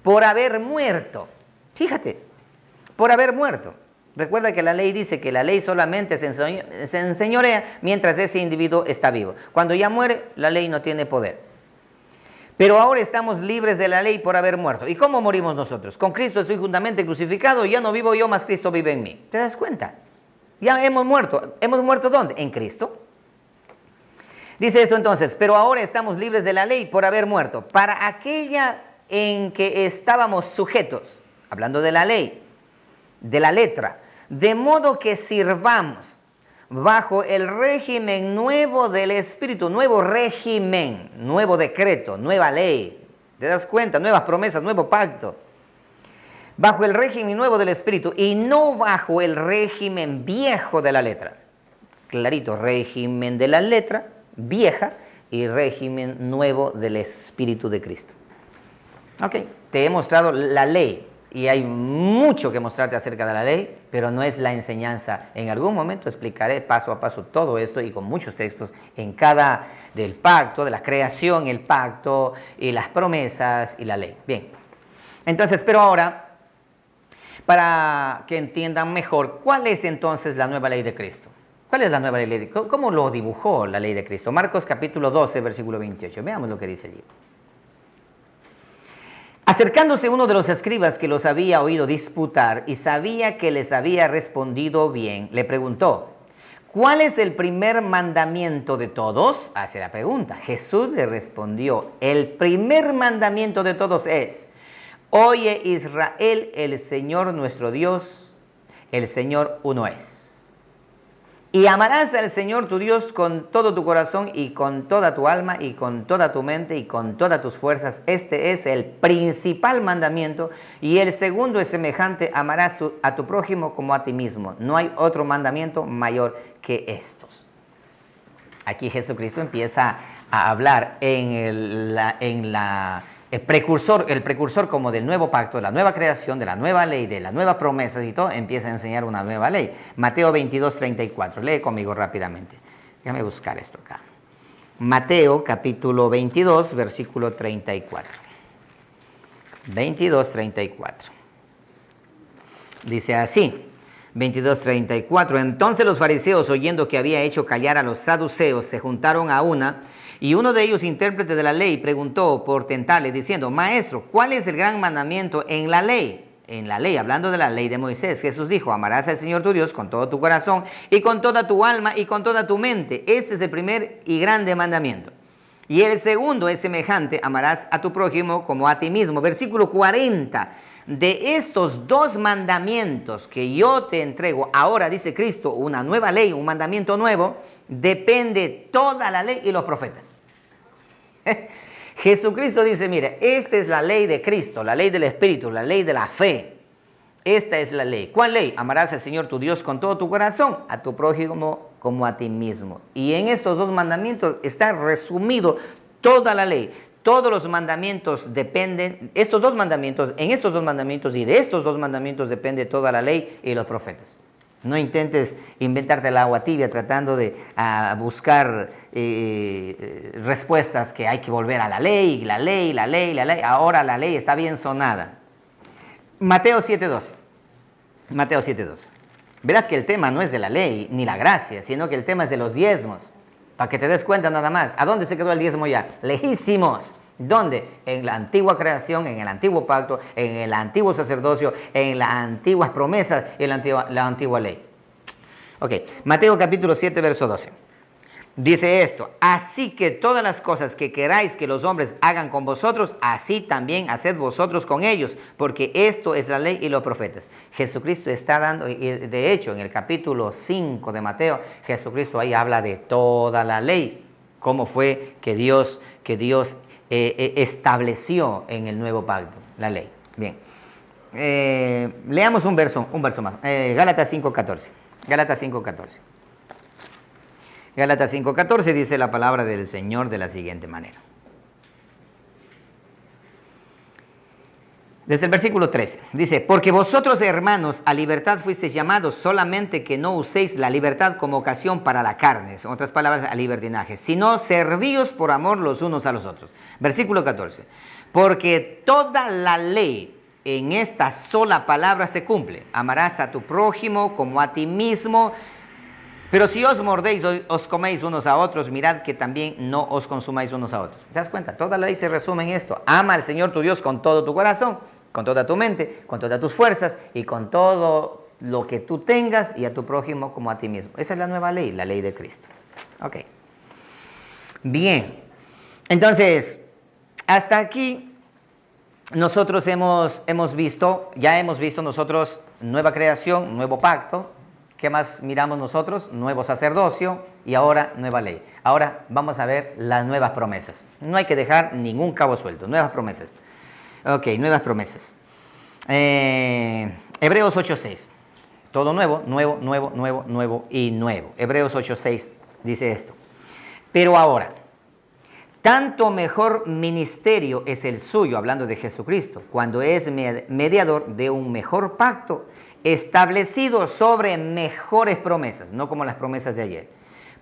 Por haber muerto. Fíjate, por haber muerto. Recuerda que la ley dice que la ley solamente se enseñorea mientras ese individuo está vivo. Cuando ya muere, la ley no tiene poder. Pero ahora estamos libres de la ley por haber muerto. ¿Y cómo morimos nosotros? Con Cristo estoy juntamente crucificado, ya no vivo yo, mas Cristo vive en mí. ¿Te das cuenta? Ya hemos muerto. ¿Hemos muerto dónde? En Cristo. Dice eso entonces, pero ahora estamos libres de la ley por haber muerto. Para aquella en que estábamos sujetos, hablando de la ley, de la letra, de modo que sirvamos bajo el régimen nuevo del Espíritu, nuevo régimen, nuevo decreto, nueva ley. ¿Te das cuenta? Nuevas promesas, nuevo pacto. Bajo el régimen nuevo del Espíritu y no bajo el régimen viejo de la letra. Clarito, régimen de la letra vieja y régimen nuevo del Espíritu de Cristo. Ok, te he mostrado la ley. Y hay mucho que mostrarte acerca de la ley, pero no es la enseñanza. En algún momento explicaré paso a paso todo esto y con muchos textos en cada del pacto, de la creación, el pacto y las promesas y la ley. Bien, entonces, pero ahora, para que entiendan mejor, ¿cuál es entonces la nueva ley de Cristo? ¿Cuál es la nueva ley de Cristo? ¿Cómo lo dibujó la ley de Cristo? Marcos capítulo 12, versículo 28. Veamos lo que dice allí. Acercándose uno de los escribas que los había oído disputar y sabía que les había respondido bien, le preguntó, ¿cuál es el primer mandamiento de todos? Hace la pregunta. Jesús le respondió, el primer mandamiento de todos es, oye Israel, el Señor nuestro Dios, el Señor uno es. Y amarás al Señor tu Dios con todo tu corazón y con toda tu alma y con toda tu mente y con todas tus fuerzas. Este es el principal mandamiento. Y el segundo es semejante: amarás a tu prójimo como a ti mismo. No hay otro mandamiento mayor que estos. Aquí Jesucristo empieza a hablar el precursor como del nuevo pacto, de la nueva creación, de la nueva ley, de las nuevas promesas y todo, empieza a enseñar una nueva ley. Mateo 22, 34. Lee conmigo rápidamente. Déjame buscar esto acá. Mateo capítulo 22, versículo 34. 22, 34. Dice así. 22:34. Entonces los fariseos, oyendo que había hecho callar a los saduceos, se juntaron a una, y uno de ellos, intérprete de la ley, preguntó por tentarle, diciendo: Maestro, ¿cuál es el gran mandamiento en la ley? En la ley, hablando de la ley de Moisés, Jesús dijo: amarás al Señor tu Dios con todo tu corazón y con toda tu alma y con toda tu mente. Este es el primer y grande mandamiento. Y el segundo es semejante: amarás a tu prójimo como a ti mismo. Versículo 40. De estos dos mandamientos que yo te entrego, ahora dice Cristo, una nueva ley, un mandamiento nuevo, depende toda la ley y los profetas. Jesucristo dice: mire, esta es la ley de Cristo, la ley del Espíritu, la ley de la fe. Esta es la ley. ¿Cuál ley? Amarás al Señor tu Dios con todo tu corazón, a tu prójimo como a ti mismo. Y en estos dos mandamientos está resumido toda la ley. Todos los mandamientos dependen, en estos dos mandamientos y de estos dos mandamientos depende toda la ley y los profetas. No intentes inventarte el agua tibia tratando de buscar respuestas que hay que volver a la ley. Ahora la ley está bien sonada. Mateo 7:12. Mateo 7:12. Verás que el tema no es de la ley ni la gracia, sino que el tema es de los diezmos. Para que te des cuenta nada más. ¿A dónde se quedó el diezmo ya? Lejísimos. ¿Dónde? En la antigua creación, en el antiguo pacto, en el antiguo sacerdocio, en las antiguas promesas y en la antigua ley. Ok, Mateo capítulo 7, verso 12. Dice esto: así que todas las cosas que queráis que los hombres hagan con vosotros, así también haced vosotros con ellos, porque esto es la ley y los profetas. Jesucristo está dando, y de hecho en el capítulo 5 de Mateo, Jesucristo ahí habla de toda la ley, cómo fue que Dios estableció en el nuevo pacto la ley. Bien, leamos un verso más, Gálatas 5:14. Gálatas 5:14. Gálatas 5:14 dice la palabra del Señor de la siguiente manera. Desde el versículo 13, dice: porque vosotros, hermanos, a libertad fuisteis llamados, solamente que no uséis la libertad como ocasión para la carne, en otras palabras, a libertinaje, sino servíos por amor los unos a los otros. Versículo 14, porque toda la ley en esta sola palabra se cumple: amarás a tu prójimo como a ti mismo. Pero si os mordéis, os coméis unos a otros, mirad que también no os consumáis unos a otros. ¿Te das cuenta? Toda la ley se resume en esto: ama al Señor tu Dios con todo tu corazón, con toda tu mente, con todas tus fuerzas y con todo lo que tú tengas, y a tu prójimo como a ti mismo. Esa es la nueva ley, la ley de Cristo. Ok. Bien. Entonces, hasta aquí nosotros hemos visto nosotros nueva creación, nuevo pacto. ¿Qué más miramos nosotros? Nuevo sacerdocio y ahora nueva ley. Ahora vamos a ver las nuevas promesas. No hay que dejar ningún cabo suelto. Nuevas promesas. Ok, nuevas promesas. Hebreos 8:6. Todo nuevo, nuevo, nuevo, nuevo, nuevo y nuevo. Hebreos 8:6 dice esto: pero ahora, tanto mejor ministerio es el suyo, hablando de Jesucristo, cuando es mediador de un mejor pacto, establecido sobre mejores promesas, no como las promesas de ayer.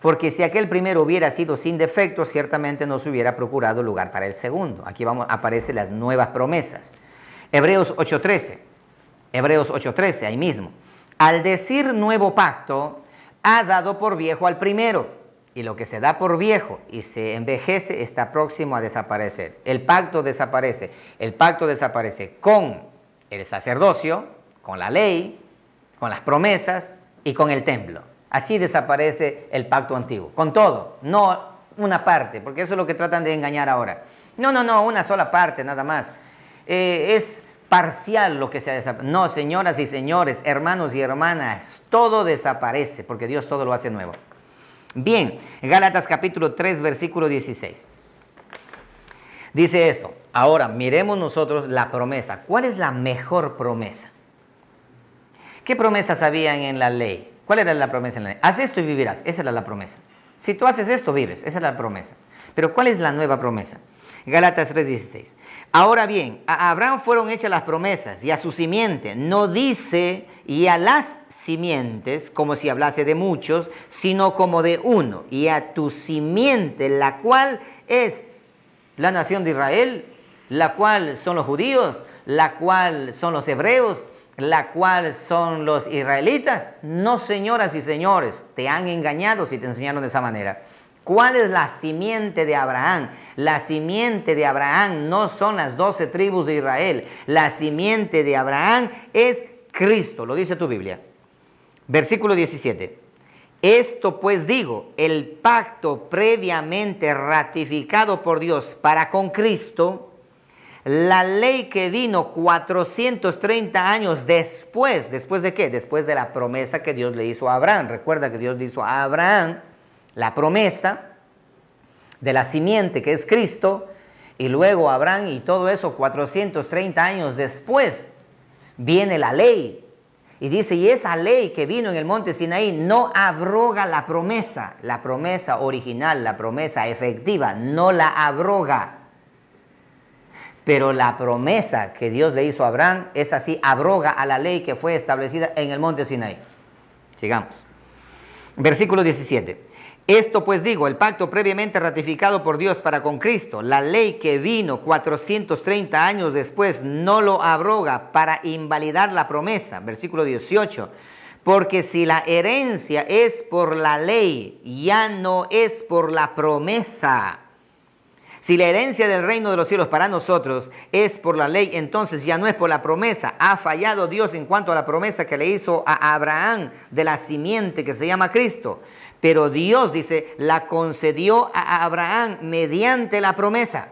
Porque si aquel primero hubiera sido sin defecto, ciertamente no se hubiera procurado lugar para el segundo. Aquí aparecen las nuevas promesas. Hebreos 8:13. Hebreos 8:13, ahí mismo. Al decir nuevo pacto, ha dado por viejo al primero. Y lo que se da por viejo y se envejece está próximo a desaparecer. El pacto desaparece. El pacto desaparece con el sacerdocio, con la ley, con las promesas y con el templo. Así desaparece el pacto antiguo, con todo, no una parte, porque eso es lo que tratan de engañar ahora. No, una sola parte nada más. Es parcial lo que se ha desaparecido. No, señoras y señores, hermanos y hermanas, todo desaparece porque Dios todo lo hace nuevo. Bien, Gálatas capítulo 3, versículo 16. Dice esto. Ahora, miremos nosotros la promesa. ¿Cuál es la mejor promesa? ¿Qué promesas habían en la ley? ¿Cuál era la promesa en la ley? Haz esto y vivirás. Esa era la promesa. Si tú haces esto, vives. Esa es la promesa. Pero ¿cuál es la nueva promesa? Gálatas 3:16. Ahora bien, a Abraham fueron hechas las promesas y a su simiente. No dice y a las simientes, como si hablase de muchos, sino como de uno. Y a tu simiente, la cual es la nación de Israel, la cual son los judíos, la cual son los hebreos, la cual son los israelitas. No, señoras y señores, te han engañado si te enseñaron de esa manera. ¿Cuál es la simiente de Abraham? La simiente de Abraham no son las 12 tribus de Israel. La simiente de Abraham es Cristo, lo dice tu Biblia. Versículo 17. Esto pues digo, el pacto previamente ratificado por Dios para con Cristo, la ley que vino 430 años después. ¿Después de qué? Después de la promesa que Dios le hizo a Abraham. Recuerda que Dios le hizo a Abraham la promesa de la simiente que es Cristo, y luego Abraham y todo eso 430 años después viene la ley. Y dice, y esa ley que vino en el monte Sinaí no abroga la promesa original, la promesa efectiva, no la abroga. Pero la promesa que Dios le hizo a Abraham, es así, abroga a la ley que fue establecida en el monte Sinaí. Sigamos. Versículo 17. Esto pues digo, el pacto previamente ratificado por Dios para con Cristo, la ley que vino 430 años después, no lo abroga para invalidar la promesa. Versículo 18. Porque si la herencia es por la ley, ya no es por la promesa. Si la herencia del reino de los cielos para nosotros es por la ley, entonces ya no es por la promesa. Ha fallado Dios en cuanto a la promesa que le hizo a Abraham de la simiente que se llama Cristo. Pero Dios, dice, la concedió a Abraham mediante la promesa.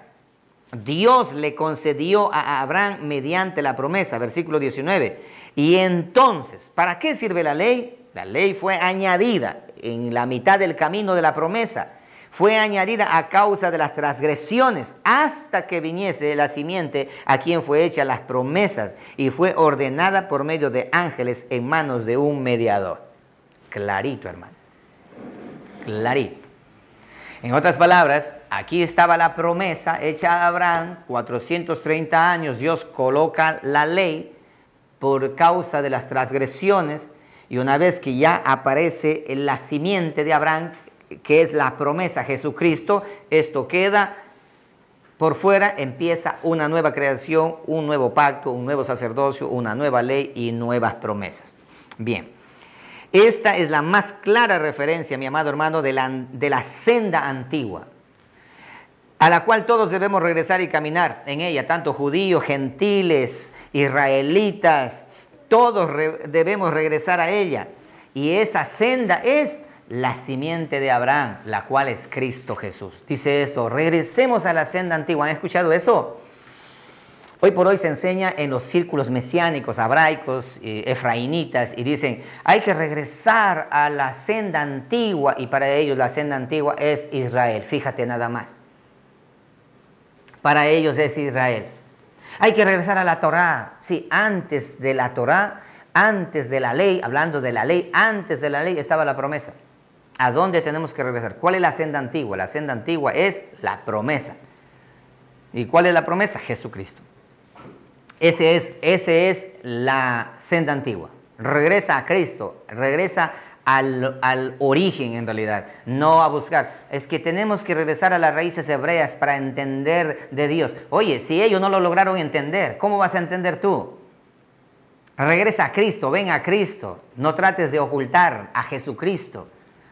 Dios le concedió a Abraham mediante la promesa. Versículo 19. Y entonces, ¿para qué sirve la ley? La ley fue añadida en la mitad del camino de la promesa. Fue añadida a causa de las transgresiones hasta que viniese la simiente a quien fue hecha las promesas y fue ordenada por medio de ángeles en manos de un mediador. Clarito, hermano. Clarito. En otras palabras, aquí estaba la promesa hecha a Abraham, 430 años, Dios coloca la ley por causa de las transgresiones, y una vez que ya aparece en la simiente de Abraham, que es la promesa Jesucristo, esto queda por fuera, empieza una nueva creación, un nuevo pacto, un nuevo sacerdocio, una nueva ley y nuevas promesas. Bien. Esta es la más clara referencia, mi amado hermano, de la senda antigua, a la cual todos debemos regresar y caminar en ella, tanto judíos, gentiles, israelitas, todos debemos regresar a ella. Y esa senda es la simiente de Abraham, la cual es Cristo Jesús. Dice esto, regresemos a la senda antigua. ¿Han escuchado eso? Hoy por hoy se enseña en los círculos mesiánicos, hebraicos, efraínitas, y dicen, hay que regresar a la senda antigua, y para ellos la senda antigua es Israel. Fíjate nada más. Para ellos es Israel. Hay que regresar a la Torá. Sí, antes de la Torá, antes de la ley, hablando de la ley, antes de la ley estaba la promesa. ¿A dónde tenemos que regresar? ¿Cuál es la senda antigua? La senda antigua es la promesa. ¿Y cuál es la promesa? Jesucristo. Ese es la senda antigua. Regresa a Cristo, regresa al origen en realidad, no a buscar. Es que tenemos que regresar a las raíces hebreas para entender de Dios. Oye, si ellos no lo lograron entender, ¿cómo vas a entender tú? Regresa a Cristo, ven a Cristo. No trates de ocultar a Jesucristo.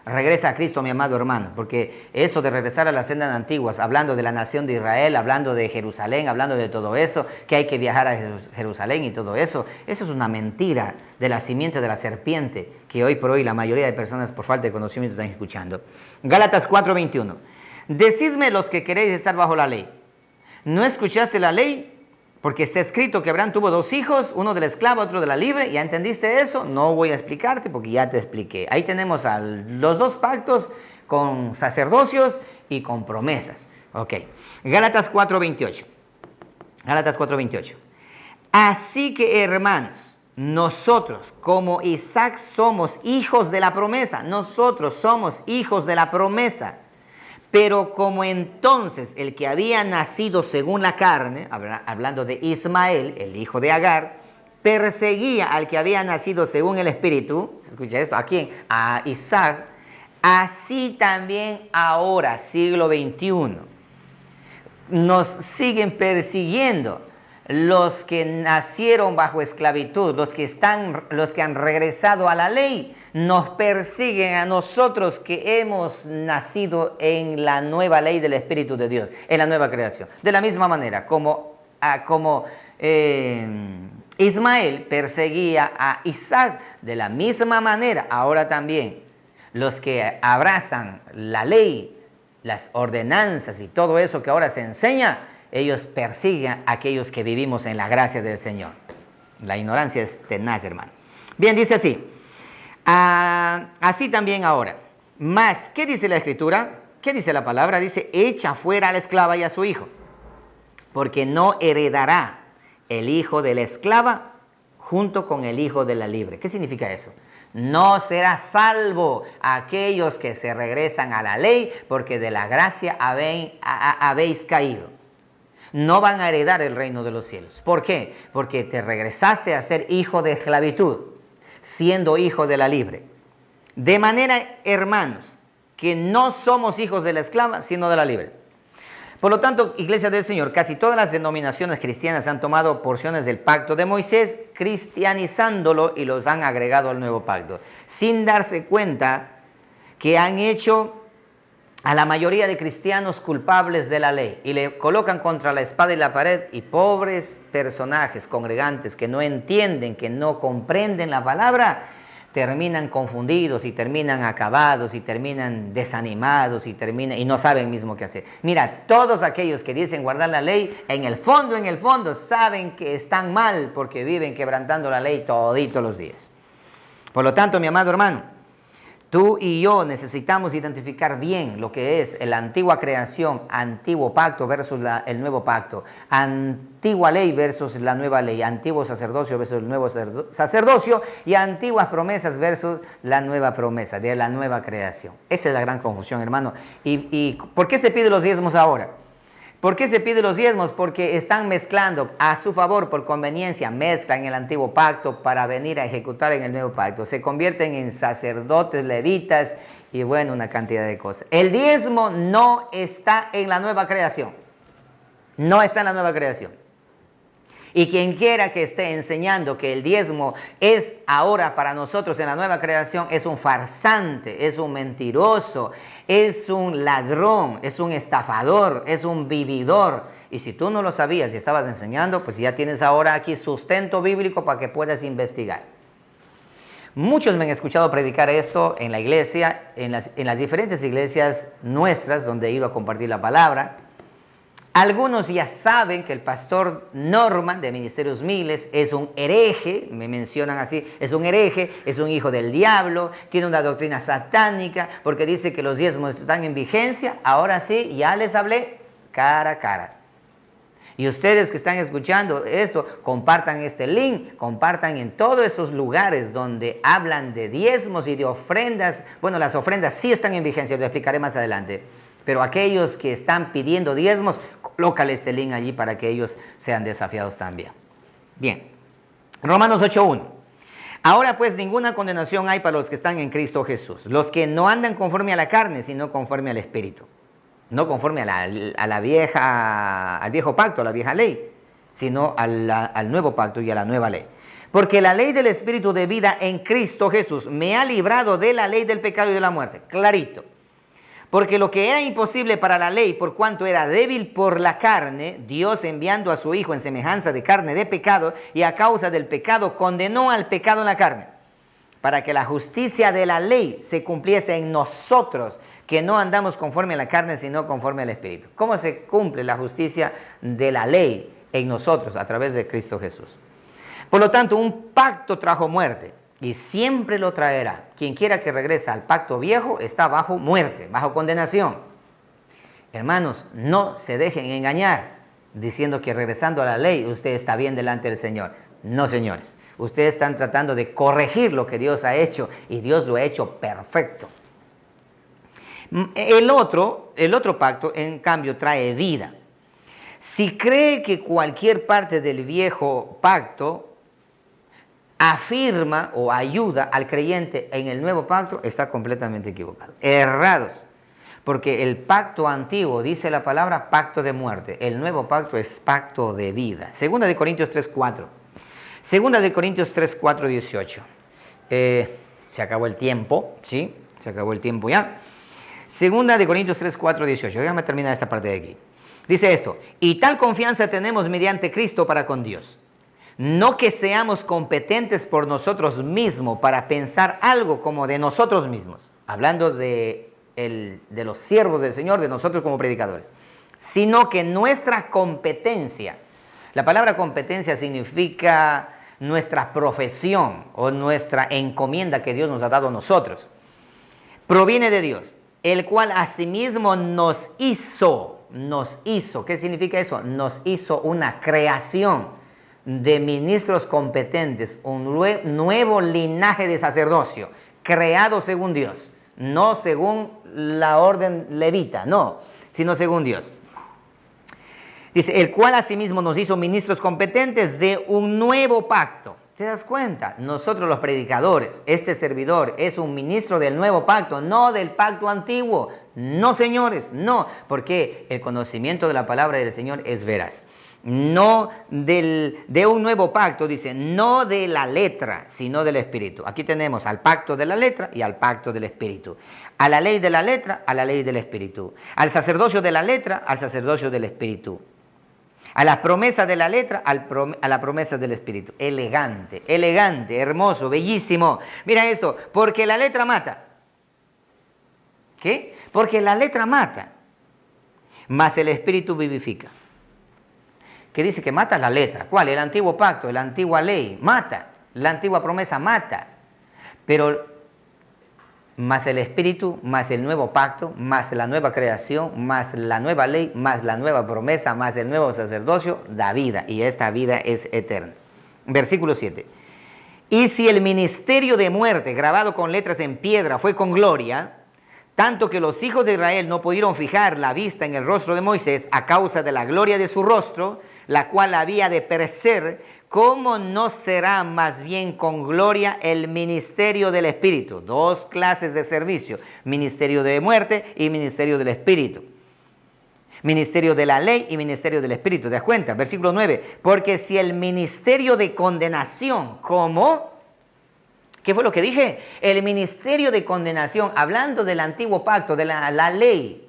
Regresa a Cristo, mi amado hermano, porque eso de regresar a las sendas antiguas, hablando de la nación de Israel, hablando de Jerusalén, hablando de todo eso, que hay que viajar a Jerusalén y todo eso, eso es una mentira de la simiente de la serpiente, que hoy por hoy la mayoría de personas por falta de conocimiento están escuchando. Gálatas 4:21. Decidme los que queréis estar bajo la ley. ¿No escuchaste la ley? Porque está escrito que Abraham tuvo 2 hijos, uno de la esclava, otro de la libre. ¿Ya entendiste eso? No voy a explicarte porque ya te expliqué. Ahí tenemos a los 2 pactos con sacerdocios y con promesas. Ok. Gálatas 4:28. Gálatas 4:28. Así que, hermanos, nosotros como Isaac somos hijos de la promesa. Nosotros somos hijos de la promesa. Pero como entonces el que había nacido según la carne, hablando de Ismael, el hijo de Agar, perseguía al que había nacido según el espíritu, ¿se escucha esto? ¿A quién? A Isaac. Así también ahora, siglo XXI, nos siguen persiguiendo los que nacieron bajo esclavitud, los que han regresado a la ley, nos persiguen a nosotros que hemos nacido en la nueva ley del Espíritu de Dios, en la nueva creación. De la misma manera, como Ismael perseguía a Isaac, de la misma manera, ahora también los que abrazan la ley, las ordenanzas y todo eso que ahora se enseña, ellos persiguen a aquellos que vivimos en la gracia del Señor. La ignorancia es tenaz, hermano. Bien, dice así. Así también ahora. Más, ¿qué dice la Escritura? ¿Qué dice la palabra? Dice, echa fuera a la esclava y a su hijo, porque no heredará el hijo de la esclava junto con el hijo de la libre. ¿Qué significa eso? No será salvo aquellos que se regresan a la ley, porque de la gracia habéis caído. No van a heredar el reino de los cielos. ¿Por qué? Porque te regresaste a ser hijo de esclavitud, siendo hijo de la libre. De manera, hermanos, que no somos hijos de la esclava, sino de la libre. Por lo tanto, Iglesia del Señor, casi todas las denominaciones cristianas han tomado porciones del pacto de Moisés, cristianizándolo y los han agregado al nuevo pacto, sin darse cuenta que han hecho a la mayoría de cristianos culpables de la ley y le colocan contra la espada y la pared, y pobres personajes congregantes que no entienden, que no comprenden la palabra, terminan confundidos y terminan acabados y terminan desanimados y no saben mismo qué hacer. Mira, todos aquellos que dicen guardar la ley, en el fondo saben que están mal porque viven quebrantando la ley toditos los días. Por lo tanto, mi amado hermano, tú y yo necesitamos identificar bien lo que es la antigua creación, antiguo pacto versus el nuevo pacto, antigua ley versus la nueva ley, antiguo sacerdocio versus el nuevo sacerdocio y antiguas promesas versus la nueva promesa de la nueva creación. Esa es la gran confusión, hermano. ¿Y por qué se piden los diezmos ahora? ¿Por qué se piden los diezmos? Porque están mezclando a su favor, por conveniencia, mezclan el antiguo pacto para venir a ejecutar en el nuevo pacto. Se convierten en sacerdotes, levitas y bueno, una cantidad de cosas. El diezmo no está en la nueva creación. No está en la nueva creación. Y quien quiera que esté enseñando que el diezmo es ahora para nosotros en la nueva creación es un farsante, es un mentiroso, es un ladrón, es un estafador, es un vividor. Y si tú no lo sabías y estabas enseñando, pues ya tienes ahora aquí sustento bíblico para que puedas investigar. Muchos me han escuchado predicar esto en la iglesia, en las diferentes iglesias nuestras donde he ido a compartir la palabra. Algunos ya saben que el pastor Norman de Ministerios Miles es un hereje, me mencionan así, es un hereje, es un hijo del diablo, tiene una doctrina satánica porque dice que los diezmos están en vigencia. Ahora sí, ya les hablé cara a cara. Y ustedes que están escuchando esto, compartan este link, compartan en todos esos lugares donde hablan de diezmos y de ofrendas. Bueno, las ofrendas sí están en vigencia, lo explicaré más adelante. Pero aquellos que están pidiendo diezmos, colócale este link allí para que ellos sean desafiados también. Bien, Romanos 8:1. Ahora pues ninguna condenación hay para los que están en Cristo Jesús, los que no andan conforme a la carne, sino conforme al Espíritu. No conforme al viejo pacto, a la vieja ley, sino al nuevo pacto y a la nueva ley. Porque la ley del Espíritu de vida en Cristo Jesús me ha librado de la ley del pecado y de la muerte. Clarito. Porque lo que era imposible para la ley, por cuanto era débil por la carne, Dios enviando a su Hijo en semejanza de carne de pecado, y a causa del pecado condenó al pecado en la carne, para que la justicia de la ley se cumpliese en nosotros, que no andamos conforme a la carne, sino conforme al Espíritu. ¿Cómo se cumple la justicia de la ley en nosotros a través de Cristo Jesús. Por lo tanto, un pacto trajo muerte y siempre lo traerá. Quien quiera que regrese al pacto viejo está bajo muerte, bajo condenación. Hermanos, no se dejen engañar diciendo que regresando a la ley usted está bien delante del Señor. No, señores. Ustedes están tratando de corregir lo que Dios ha hecho y Dios lo ha hecho perfecto. El otro pacto, en cambio, trae vida. Si cree que cualquier parte del viejo pacto afirma o ayuda al creyente en el nuevo pacto, está completamente equivocado. Errados. Porque el pacto antiguo, dice la palabra, pacto de muerte. El nuevo pacto es pacto de vida. Segunda de Corintios 3:4. Segunda de Corintios 3:4, 18. Se acabó el tiempo, ¿sí? Se acabó el tiempo ya. Segunda de Corintios 3:4, 18. Déjame terminar esta parte de aquí. Dice esto: y tal confianza tenemos mediante Cristo para con Dios. No que seamos competentes por nosotros mismos para pensar algo como de nosotros mismos. Hablando de los siervos del Señor, de nosotros como predicadores. Sino que nuestra competencia, la palabra competencia significa nuestra profesión o nuestra encomienda que Dios nos ha dado a nosotros, proviene de Dios, el cual asimismo nos hizo, ¿qué significa eso? Nos hizo una creación de ministros competentes, un nuevo linaje de sacerdocio, creado según Dios, no según la orden levita, no, sino según Dios. Dice, el cual asimismo nos hizo ministros competentes de un nuevo pacto. ¿Te das cuenta? Nosotros los predicadores, este servidor es un ministro del nuevo pacto, no del pacto antiguo. No, señores, no, porque el conocimiento de la palabra del Señor es veraz. No de un nuevo pacto, dice, no de la letra, sino del Espíritu. Aquí tenemos al pacto de la letra y al pacto del Espíritu. A la ley de la letra, a la ley del Espíritu. Al sacerdocio de la letra, al sacerdocio del Espíritu. A la promesa de la letra, a la promesa del Espíritu. Elegante, elegante, hermoso, bellísimo. Mira esto, porque la letra mata. ¿Qué? Porque la letra mata, mas el Espíritu vivifica. Que dice que mata la letra. ¿Cuál? El antiguo pacto, la antigua ley, mata. La antigua promesa mata. Pero más el Espíritu, más el nuevo pacto, más la nueva creación, más la nueva ley, más la nueva promesa, más el nuevo sacerdocio, da vida. Y esta vida es eterna. Versículo 7. Y si el ministerio de muerte, grabado con letras en piedra, fue con gloria, tanto que los hijos de Israel no pudieron fijar la vista en el rostro de Moisés a causa de la gloria de su rostro, la cual había de perecer, ¿cómo no será más bien con gloria el ministerio del Espíritu? Dos clases de servicio, ministerio de muerte y ministerio del Espíritu. Ministerio de la ley y ministerio del Espíritu. ¿Te das cuenta? Versículo 9. Porque si el ministerio de condenación, ¿cómo? ¿Qué fue lo que dije? El ministerio de condenación, hablando del antiguo pacto, de la ley.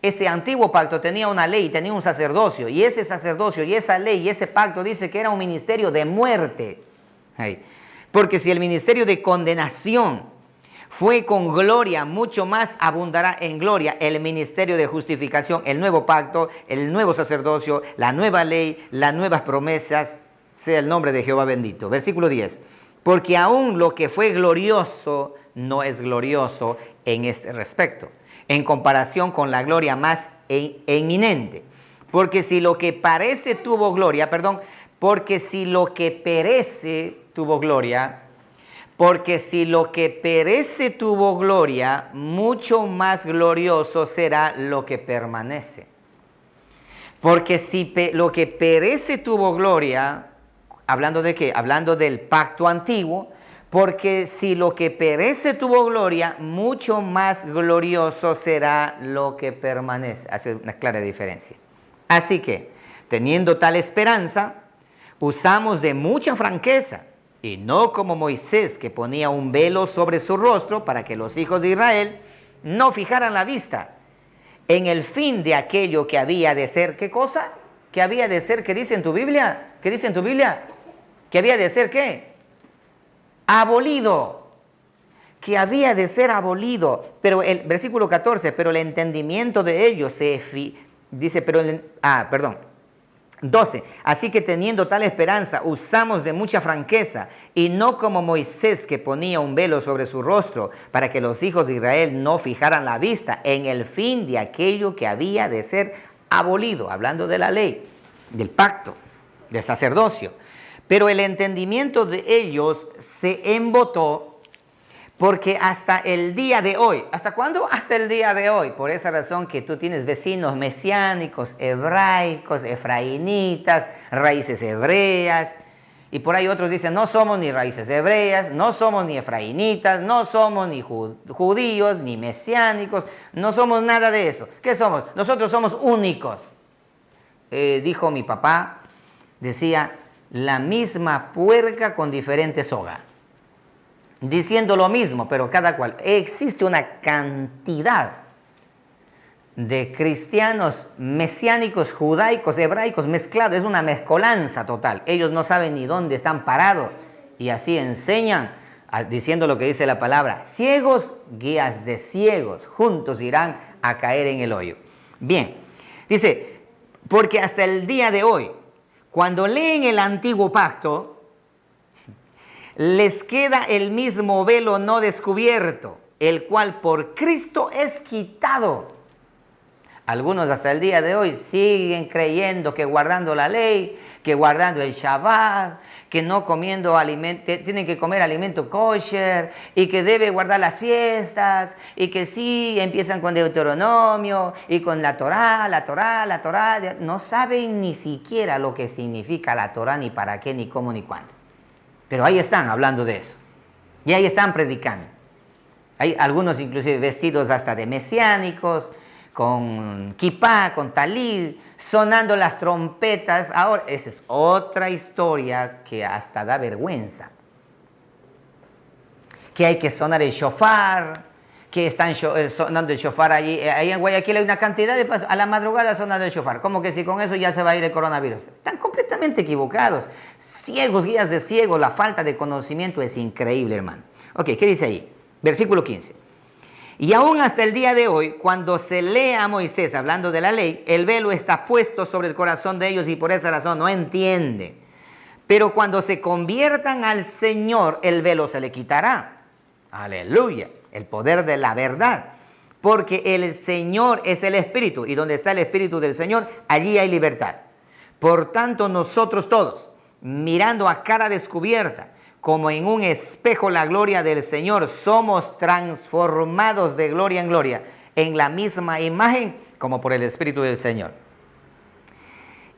Ese antiguo pacto tenía una ley, tenía un sacerdocio, y ese sacerdocio y esa ley y ese pacto dice que era un ministerio de muerte. Porque si el ministerio de condenación fue con gloria, mucho más abundará en gloria el ministerio de justificación, el nuevo pacto, el nuevo sacerdocio, la nueva ley, las nuevas promesas, sea el nombre de Jehová bendito. Versículo 10. Porque aún lo que fue glorioso no es glorioso en este respecto, en comparación con la gloria más eminente. Porque si lo que parece tuvo gloria, porque si lo que perece tuvo gloria, mucho más glorioso será lo que permanece. Porque si lo que perece tuvo gloria, ¿hablando de qué? Hablando del pacto antiguo. Porque si lo que perece tuvo gloria, mucho más glorioso será lo que permanece. Hace una clara diferencia. Así que, teniendo tal esperanza, usamos de mucha franqueza, y no como Moisés, que ponía un velo sobre su rostro para que los hijos de Israel no fijaran la vista en el fin de aquello que había de ser. ¿Qué cosa? ¿Qué había de ser? ¿Qué dice en tu Biblia? ¿Qué dice en tu Biblia? ¿Que había de ser qué? Abolido, que había de ser abolido. Pero el versículo 14, pero el entendimiento de ellos 12. Así que teniendo tal esperanza, usamos de mucha franqueza, y no como Moisés, que ponía un velo sobre su rostro, para que los hijos de Israel no fijaran la vista en el fin de aquello que había de ser abolido, hablando de la ley, del pacto, del sacerdocio. Pero el entendimiento de ellos se embotó, porque hasta el día de hoy, ¿hasta cuándo? Hasta el día de hoy. Por esa razón que tú tienes vecinos mesiánicos, hebraicos, efraínitas, raíces hebreas. Y por ahí otros dicen, no somos ni raíces hebreas, no somos ni efraínitas, no somos ni judíos, ni mesiánicos, no somos nada de eso. ¿Qué somos? Nosotros somos únicos. Dijo mi papá, decía, la misma puerca con diferente soga. Diciendo lo mismo, pero cada cual. Existe una cantidad de cristianos mesiánicos, judaicos, hebraicos mezclados. Es una mezcolanza total. Ellos no saben ni dónde están parados y así enseñan, diciendo lo que dice la palabra. Ciegos, guías de ciegos, juntos irán a caer en el hoyo. Bien, dice, porque hasta el día de hoy, cuando leen el antiguo pacto, les queda el mismo velo no descubierto, el cual por Cristo es quitado. Algunos hasta el día de hoy siguen creyendo que guardando la ley, que guardando el Shabbat, que no comiendo alimento, tienen que comer alimento kosher, y que debe guardar las fiestas, y que sí, empiezan con Deuteronomio, y con la Torá, no saben ni siquiera lo que significa la Torá, ni para qué, ni cómo, ni cuándo. Pero ahí están hablando de eso. Y ahí están predicando. Hay algunos inclusive vestidos hasta de mesiánicos, con kipá, con talid, sonando las trompetas. Ahora, esa es otra historia que hasta da vergüenza. Que hay que sonar el shofar, que están sonando el shofar allí. Ahí en Guayaquil hay una cantidad de pasos. A la madrugada sonando el shofar. Como que si con eso ya se va a ir el coronavirus. Están completamente equivocados. Ciegos, guías de ciegos. La falta de conocimiento es increíble, hermano. Ok, ¿qué dice ahí? Versículo 15. Y aún hasta el día de hoy, cuando se lee a Moisés hablando de la ley, el velo está puesto sobre el corazón de ellos y por esa razón no entienden. Pero cuando se conviertan al Señor, el velo se le quitará. Aleluya. El poder de la verdad, porque el Señor es el Espíritu, y donde está el Espíritu del Señor, allí hay libertad. Por tanto, nosotros todos, mirando a cara descubierta, como en un espejo la gloria del Señor, somos transformados de gloria en gloria, en la misma imagen, como por el Espíritu del Señor.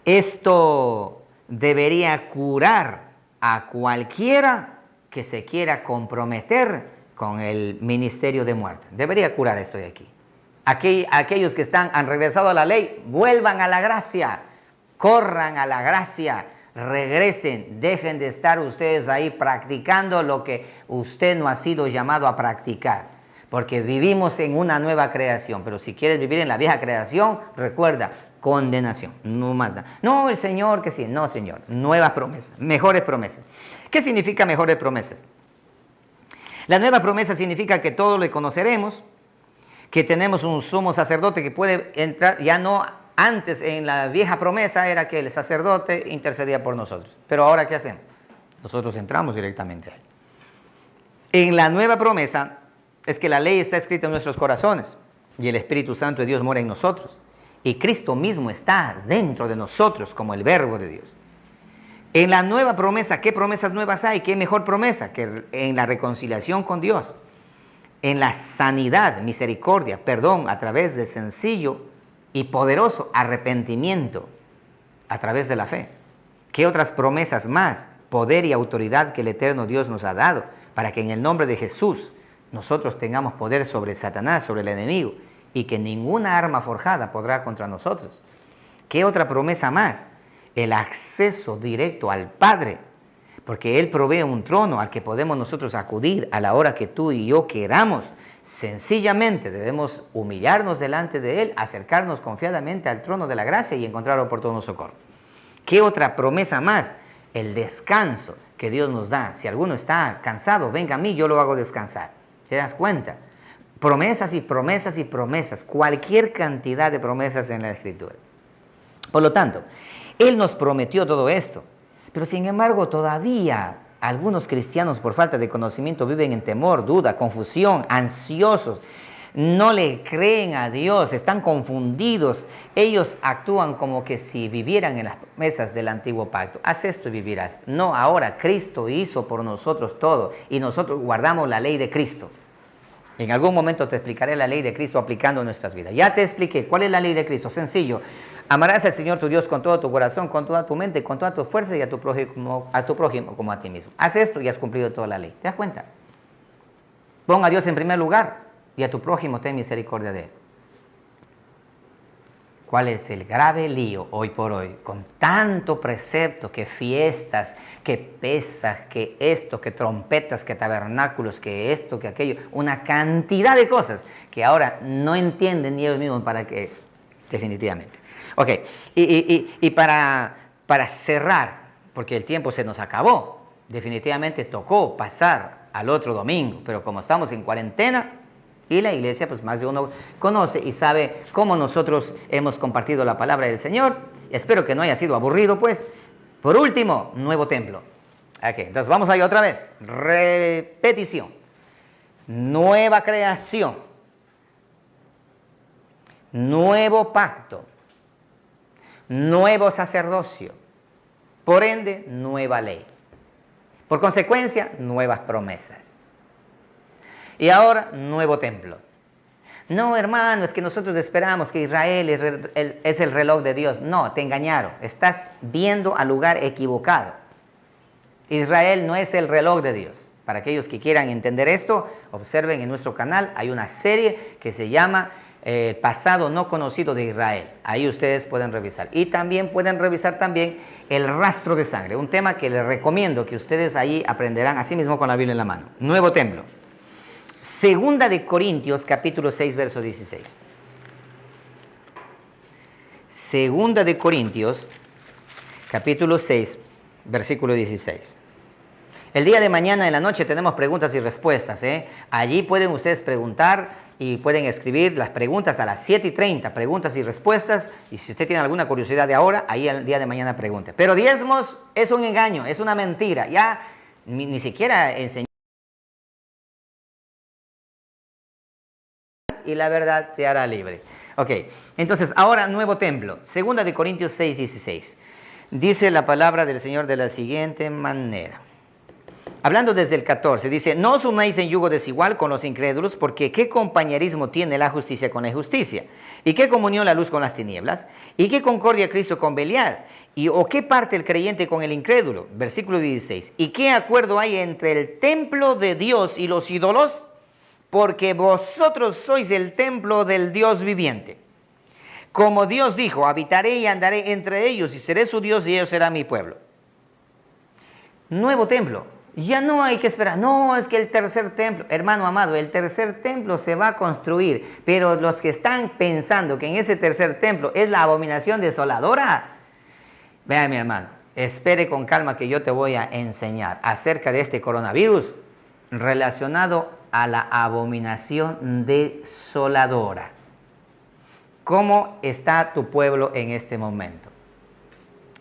Esto debería curar a cualquiera que se quiera comprometer con el ministerio de muerte. Debería curar esto de aquí. Aquellos que han regresado a la ley, vuelvan a la gracia, corran a la gracia, regresen, dejen de estar ustedes ahí practicando lo que usted no ha sido llamado a practicar, porque vivimos en una nueva creación, pero si quieres vivir en la vieja creación, recuerda, condenación, no más nada. No, el Señor que sí, no, Señor, nuevas promesas, mejores promesas. ¿Qué significa mejores promesas? La nueva promesa significa que todos le conoceremos, que tenemos un sumo sacerdote que puede entrar, ya no antes en la vieja promesa era que el sacerdote intercedía por nosotros. Pero ahora, ¿qué hacemos? Nosotros entramos directamente a él. En la nueva promesa es que la ley está escrita en nuestros corazones y el Espíritu Santo de Dios mora en nosotros. Y Cristo mismo está dentro de nosotros como el Verbo de Dios. En la nueva promesa, ¿qué promesas nuevas hay? ¿Qué mejor promesa? Que en la reconciliación con Dios, en la sanidad, misericordia, perdón, a través de sencillo y poderoso arrepentimiento, a través de la fe. ¿Qué otras promesas más? Poder y autoridad que el eterno Dios nos ha dado, para que en el nombre de Jesús nosotros tengamos poder sobre Satanás, sobre el enemigo, y que ninguna arma forjada podrá contra nosotros. ¿Qué otra promesa más? El acceso directo al Padre, porque Él provee un trono al que podemos nosotros acudir a la hora que tú y yo queramos. Sencillamente debemos humillarnos delante de Él, acercarnos confiadamente al trono de la gracia y encontrar oportuno socorro. ¿Qué otra promesa más? El descanso que Dios nos da. Si alguno está cansado, venga a mí, yo lo hago descansar. ¿Te das cuenta? Promesas y promesas y promesas, cualquier cantidad de promesas en la Escritura. Por lo tanto, Él nos prometió todo esto. Pero sin embargo, todavía algunos cristianos por falta de conocimiento viven en temor, duda, confusión, ansiosos. No le creen a Dios, están confundidos. Ellos actúan como que si vivieran en las promesas del antiguo pacto. Haz esto y vivirás. No, ahora Cristo hizo por nosotros todo y nosotros guardamos la ley de Cristo. En algún momento te explicaré la ley de Cristo aplicando en nuestras vidas. Ya te expliqué cuál es la ley de Cristo. Sencillo. Amarás al Señor tu Dios con todo tu corazón, con toda tu mente, con toda tu fuerza y a tu prójimo como a ti mismo. Haz esto y has cumplido toda la ley. ¿Te das cuenta? Pon a Dios en primer lugar y a tu prójimo ten misericordia de él. ¿Cuál es el grave lío hoy por hoy? Con tanto precepto, que fiestas, que pesas, que esto, que trompetas, que tabernáculos, que esto, que aquello. Una cantidad de cosas que ahora no entienden ni ellos mismos para qué es, definitivamente. Ok, y para cerrar, porque el tiempo se nos acabó, definitivamente tocó pasar al otro domingo, pero como estamos en cuarentena y la iglesia, pues más de uno conoce y sabe cómo nosotros hemos compartido la palabra del Señor. Espero que no haya sido aburrido, pues. Por último, nuevo templo. Ok, entonces vamos ahí otra vez. Repetición. Nueva creación. Nuevo pacto. Nuevo sacerdocio, por ende, nueva ley. Por consecuencia, nuevas promesas. Y ahora, nuevo templo. No, hermano, es que nosotros esperamos que Israel es el reloj de Dios. No, te engañaron. Estás viendo al lugar equivocado. Israel no es el reloj de Dios. Para aquellos que quieran entender esto, observen en nuestro canal, hay una serie que se llama El pasado no conocido de Israel. Ahí ustedes pueden revisar. Y también pueden revisar también el rastro de sangre. Un tema que les recomiendo que ustedes ahí aprenderán así mismo con la Biblia en la mano. Nuevo templo. Segunda de Corintios, capítulo 6, verso 16. Segunda de Corintios, capítulo 6, versículo 16. El día de mañana en la noche tenemos preguntas y respuestas. Allí pueden ustedes preguntar y pueden escribir las preguntas a las 7:30, preguntas y respuestas. Y si usted tiene alguna curiosidad de ahora, ahí el día de mañana pregunte. Pero diezmos es un engaño, es una mentira. Ya ni siquiera enseñó. Y la verdad te hará libre. Ok, entonces ahora nuevo templo. Segunda de Corintios 6, 16. Dice la palabra del Señor de la siguiente manera. Hablando desde el 14, dice, no os unáis en yugo desigual con los incrédulos, porque ¿qué compañerismo tiene la justicia con la injusticia? ¿Y qué comunión la luz con las tinieblas? ¿Y qué concordia Cristo con Belial? ¿O qué parte el creyente con el incrédulo? Versículo 16. ¿Y qué acuerdo hay entre el templo de Dios y los ídolos? Porque vosotros sois el templo del Dios viviente. Como Dios dijo, habitaré y andaré entre ellos, y seré su Dios y ellos serán mi pueblo. Nuevo templo. Ya no hay que esperar. No, es que el tercer templo, hermano amado, el tercer templo se va a construir, pero los que están pensando que en ese tercer templo es la abominación desoladora, vea mi hermano, espere con calma que yo te voy a enseñar acerca de este coronavirus relacionado a la abominación desoladora. ¿Cómo está tu pueblo en este momento?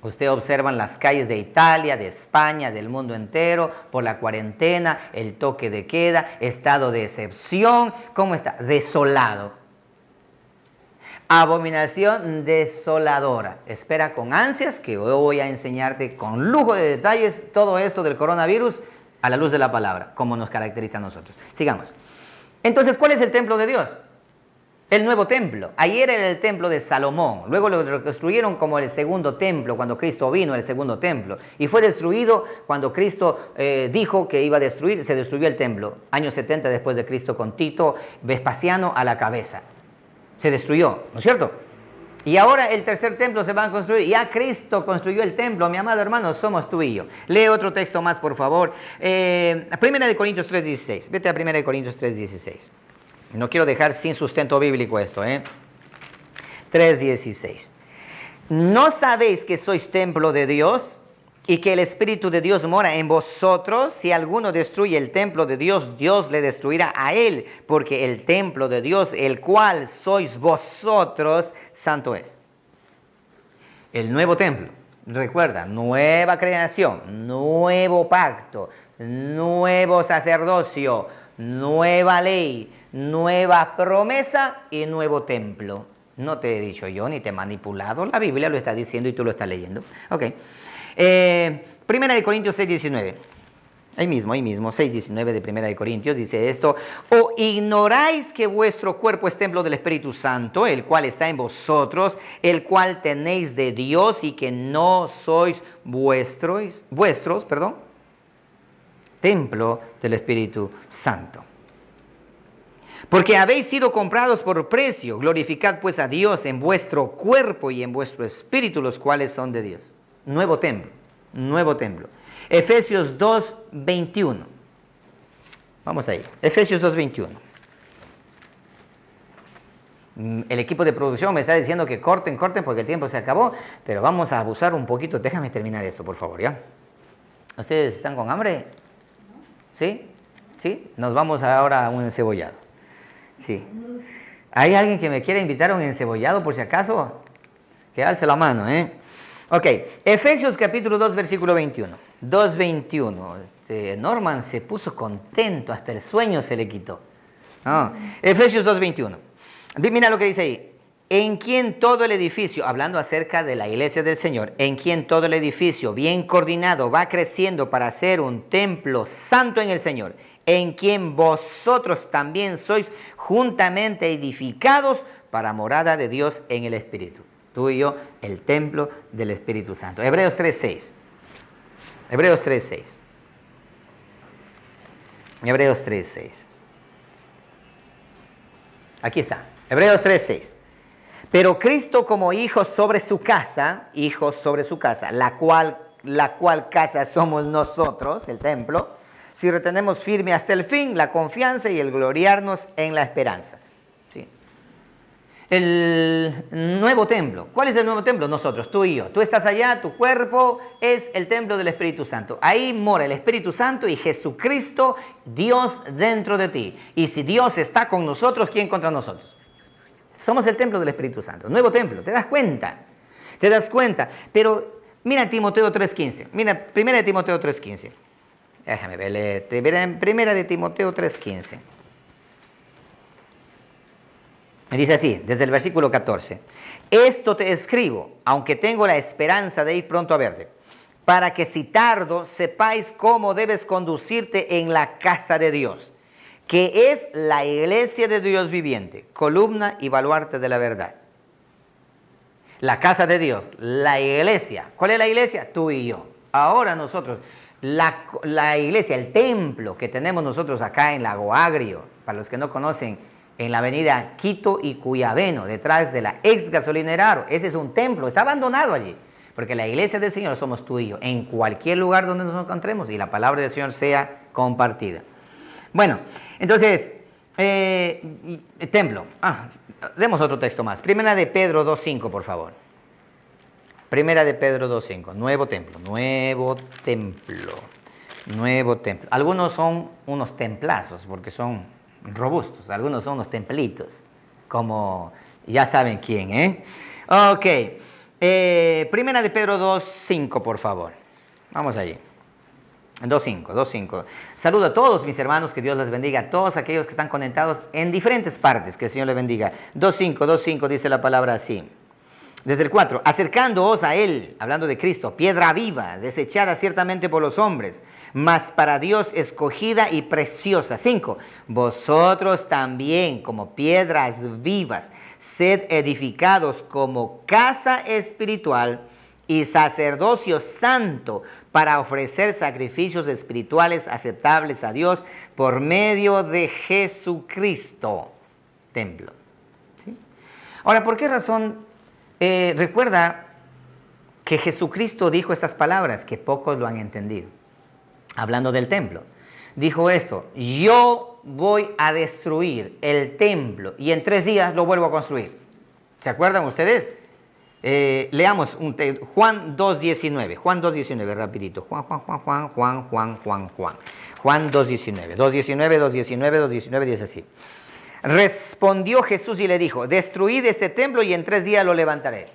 Usted observa en las calles de Italia, de España, del mundo entero, por la cuarentena, el toque de queda, estado de excepción. ¿Cómo está? Desolado. Abominación desoladora. Espera con ansias que voy a enseñarte con lujo de detalles todo esto del coronavirus a la luz de la palabra, como nos caracteriza a nosotros. Sigamos. Entonces, ¿cuál es el templo de Dios? El nuevo templo. Ayer era el templo de Salomón. Luego lo reconstruyeron como el segundo templo, cuando Cristo vino, el segundo templo. Y fue destruido cuando Cristo dijo que iba a destruir, se destruyó el templo. Años 70 después de Cristo, con Tito Vespasiano a la cabeza. Se destruyó, ¿no es cierto? Y ahora el tercer templo se va a construir. Ya Cristo construyó el templo, mi amado hermano, somos tú y yo. Lee otro texto más, por favor. Primera de Corintios 3:16. Vete a Primera de Corintios 3:16. No quiero dejar sin sustento bíblico esto, 3:16. ¿No sabéis que sois templo de Dios y que el Espíritu de Dios mora en vosotros? Si alguno destruye el templo de Dios, Dios le destruirá a él, porque el templo de Dios, el cual sois vosotros, santo es. El nuevo templo. Recuerda, nueva creación, nuevo pacto, nuevo sacerdocio, nueva ley, nueva promesa y nuevo templo. No te he dicho yo ni te he manipulado, la Biblia lo está diciendo y tú lo estás leyendo. Ok. Primera de Corintios 6:19. Ahí mismo, 6:19 de Primera de Corintios dice esto: ¿o ignoráis que vuestro cuerpo es templo del Espíritu Santo, el cual está en vosotros, el cual tenéis de Dios y que no sois vuestros, templo del Espíritu Santo? Porque habéis sido comprados por precio, glorificad pues a Dios en vuestro cuerpo y en vuestro espíritu, los cuales son de Dios. Nuevo templo, nuevo templo. Efesios 2:21. Vamos ahí. Efesios 2:21. El equipo de producción me está diciendo que corten porque el tiempo se acabó, pero vamos a abusar un poquito. Déjame terminar esto, por favor, ¿ya? ¿Ustedes están con hambre? ¿Sí? ¿Sí? Nos vamos ahora a un encebollado. Sí. ¿Hay alguien que me quiera invitar a un encebollado por si acaso? Que alce la mano, ¿eh? Ok, Efesios capítulo 2, versículo 21. 2:21. Norman se puso contento, hasta el sueño se le quitó. Efesios 2:21. Mira lo que dice ahí. En quien todo el edificio, hablando acerca de la iglesia del Señor, en quien todo el edificio bien coordinado va creciendo para ser un templo santo en el Señor, en quien vosotros también sois juntamente edificados para morada de Dios en el Espíritu. Tú y yo, el templo del Espíritu Santo. Hebreos 3:6. Hebreos 3:6. Hebreos 3:6. Aquí está. Hebreos 3:6. Pero Cristo como hijo sobre su casa, la cual casa somos nosotros, el templo, si retenemos firme hasta el fin la confianza y el gloriarnos en la esperanza. ¿Sí? El nuevo templo. ¿Cuál es el nuevo templo? Nosotros, tú y yo. Tú estás allá, tu cuerpo es el templo del Espíritu Santo. Ahí mora el Espíritu Santo y Jesucristo, Dios dentro de ti. Y si Dios está con nosotros, ¿quién contra nosotros? Somos el templo del Espíritu Santo. Nuevo templo. ¿Te das cuenta? ¿Te das cuenta? Pero mira Timoteo 3:15. Mira, primera de Timoteo 3:15. Déjame ver, en primera de Timoteo 3:15. Dice así, desde el versículo 14. Esto te escribo, aunque tengo la esperanza de ir pronto a verte, para que si tardo sepáis cómo debes conducirte en la casa de Dios, que es la iglesia de Dios viviente, columna y baluarte de la verdad. La casa de Dios, la iglesia. ¿Cuál es la iglesia? Tú y yo. Ahora nosotros, la iglesia, el templo que tenemos nosotros acá en Lago Agrio, para los que no conocen, en la avenida Quito y Cuyabeno, detrás de la ex gasolinera Aro. Ese es un templo, está abandonado allí, porque la iglesia del Señor somos tú y yo, en cualquier lugar donde nos encontremos y la palabra del Señor sea compartida. Bueno, entonces, templo. Demos otro texto más. Primera de Pedro 2:5, por favor. Primera de Pedro 2:5. Nuevo templo, nuevo templo, nuevo templo. Algunos son unos templazos porque son robustos. Algunos son unos templitos, como ya saben quién, ¿eh? Ok. Primera de Pedro 2:5, por favor. Vamos allí. 2:5. Saludo a todos mis hermanos, que Dios les bendiga, a todos aquellos que están conectados en diferentes partes, que el Señor les bendiga. 2:5 dice la palabra así. Desde el 4, acercándoos a Él, hablando de Cristo, piedra viva, desechada ciertamente por los hombres, mas para Dios escogida y preciosa. 5, vosotros también como piedras vivas, sed edificados como casa espiritual y sacerdocio santo, para ofrecer sacrificios espirituales aceptables a Dios por medio de Jesucristo. Templo. ¿Sí? Ahora, ¿por qué razón? Recuerda que Jesucristo dijo estas palabras, que pocos lo han entendido. Hablando del templo. Dijo esto: yo voy a destruir el templo y en 3 días lo vuelvo a construir. ¿Se acuerdan ustedes? Leamos Juan 2:19. Juan 2:19, rapidito. Juan 2:19. 2:19 dice así. Respondió Jesús y le dijo: destruid este templo y en 3 días lo levantaré.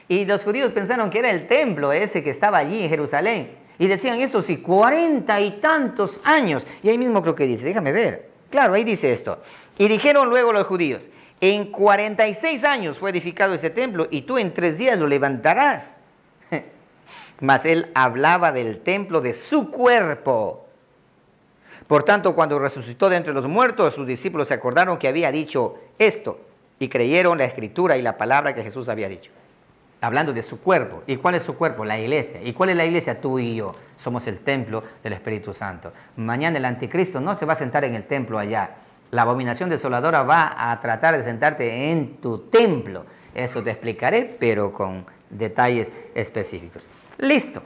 Y los judíos pensaron que era el templo ese que estaba allí en Jerusalén. Y decían esto, sí, 40 y tantos años. Y ahí mismo creo que dice, déjame ver. Claro, ahí dice esto. Y dijeron luego los judíos, en 46 años fue edificado este templo y tú en 3 días lo levantarás. Mas él hablaba del templo de su cuerpo. Por tanto, cuando resucitó de entre los muertos, sus discípulos se acordaron que había dicho esto y creyeron la escritura y la palabra que Jesús había dicho. Hablando de su cuerpo. ¿Y cuál es su cuerpo? La iglesia. ¿Y cuál es la iglesia? Tú y yo. Somos el templo del Espíritu Santo. Mañana el anticristo no se va a sentar en el templo allá. La abominación desoladora va a tratar de sentarte en tu templo. Eso te explicaré, pero con detalles específicos. Listo.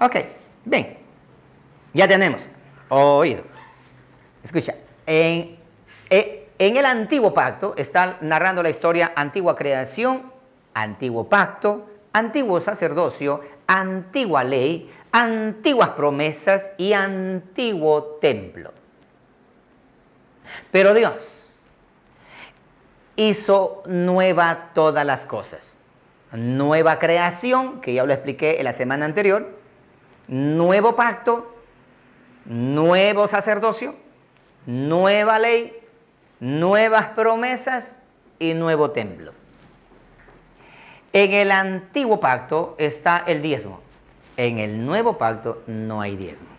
Ok. Bien. Ya tenemos oído. Escucha. En el antiguo pacto está narrando la historia antigua creación, antiguo pacto, antiguo sacerdocio, antigua ley, antiguas promesas y antiguo templo. Pero Dios hizo nueva todas las cosas. Nueva creación, que ya lo expliqué en la semana anterior, nuevo pacto, nuevo sacerdocio, nueva ley, nuevas promesas y nuevo templo. En el antiguo pacto está el diezmo. En el nuevo pacto no hay diezmo.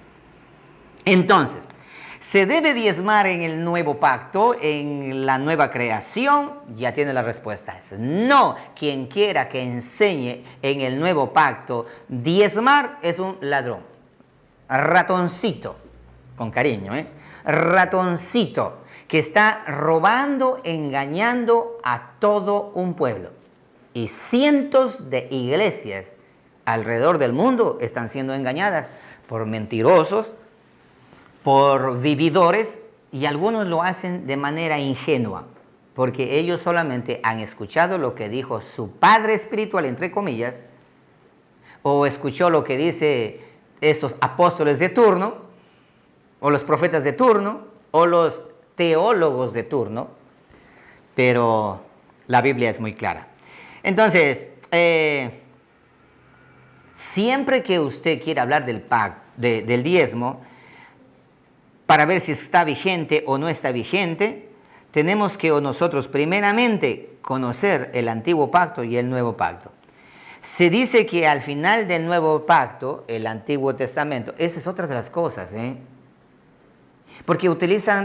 Entonces, ¿se debe diezmar en el nuevo pacto, en la nueva creación? Ya tiene la respuesta. No. Quien quiera que enseñe en el nuevo pacto diezmar es un ladrón. Ratoncito. Con cariño, ¿eh? Ratoncito. Que está robando, engañando a todo un pueblo. Y cientos de iglesias alrededor del mundo están siendo engañadas por mentirosos, por vividores, y algunos lo hacen de manera ingenua, porque ellos solamente han escuchado lo que dijo su padre espiritual, entre comillas, o escuchó lo que dice estos apóstoles de turno, o los profetas de turno, o los teólogos de turno, pero la Biblia es muy clara. Entonces, siempre que usted quiera hablar del pacto, del diezmo, para ver si está vigente o no está vigente, tenemos que nosotros primeramente conocer el antiguo pacto y el nuevo pacto. Se dice que al final del nuevo pacto, el Antiguo Testamento, esa es otra de las cosas, porque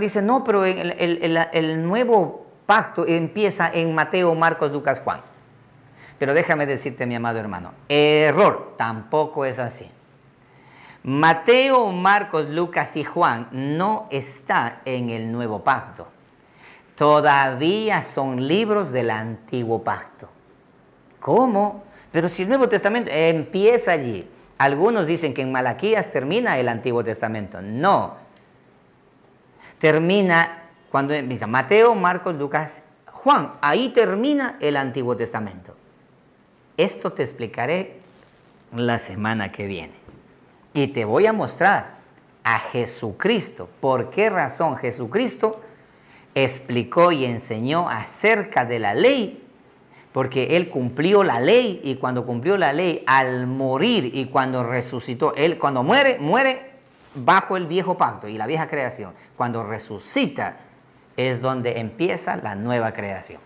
dicen, no, pero el nuevo pacto empieza en Mateo, Marcos, Lucas, Juan. Pero déjame decirte, mi amado hermano, error, tampoco es así. Mateo, Marcos, Lucas y Juan no está en el nuevo pacto. Todavía son libros del antiguo pacto. ¿Cómo? Pero si el Nuevo Testamento empieza allí. Algunos dicen que en Malaquías termina el Antiguo Testamento. No. Termina cuando empieza Mateo, Marcos, Lucas, Juan. Ahí termina el Antiguo Testamento. Esto te explicaré la semana que viene. Y te voy a mostrar a Jesucristo. ¿Por qué razón Jesucristo explicó y enseñó acerca de la ley? Porque Él cumplió la ley, y cuando cumplió la ley, al morir y cuando resucitó, Él cuando muere bajo el viejo pacto y la vieja creación. Cuando resucita es donde empieza la nueva creación.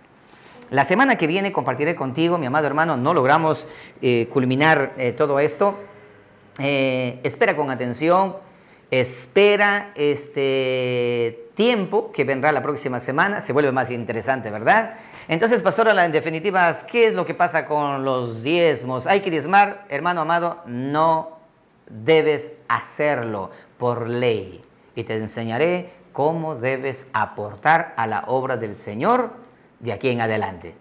La semana que viene compartiré contigo, mi amado hermano. No logramos culminar todo esto. Espera con atención, espera este tiempo que vendrá la próxima semana. Se vuelve más interesante, ¿verdad? Entonces, pastora, en definitiva, ¿qué es lo que pasa con los diezmos? ¿Hay que diezmar? Hermano amado, no debes hacerlo por ley. Y te enseñaré cómo debes aportar a la obra del Señor de aquí en adelante.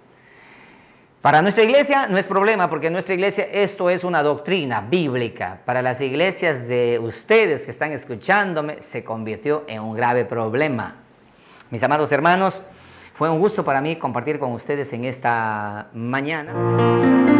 Para nuestra iglesia no es problema, porque en nuestra iglesia esto es una doctrina bíblica. Para las iglesias de ustedes que están escuchándome, se convirtió en un grave problema. Mis amados hermanos, fue un gusto para mí compartir con ustedes en esta mañana.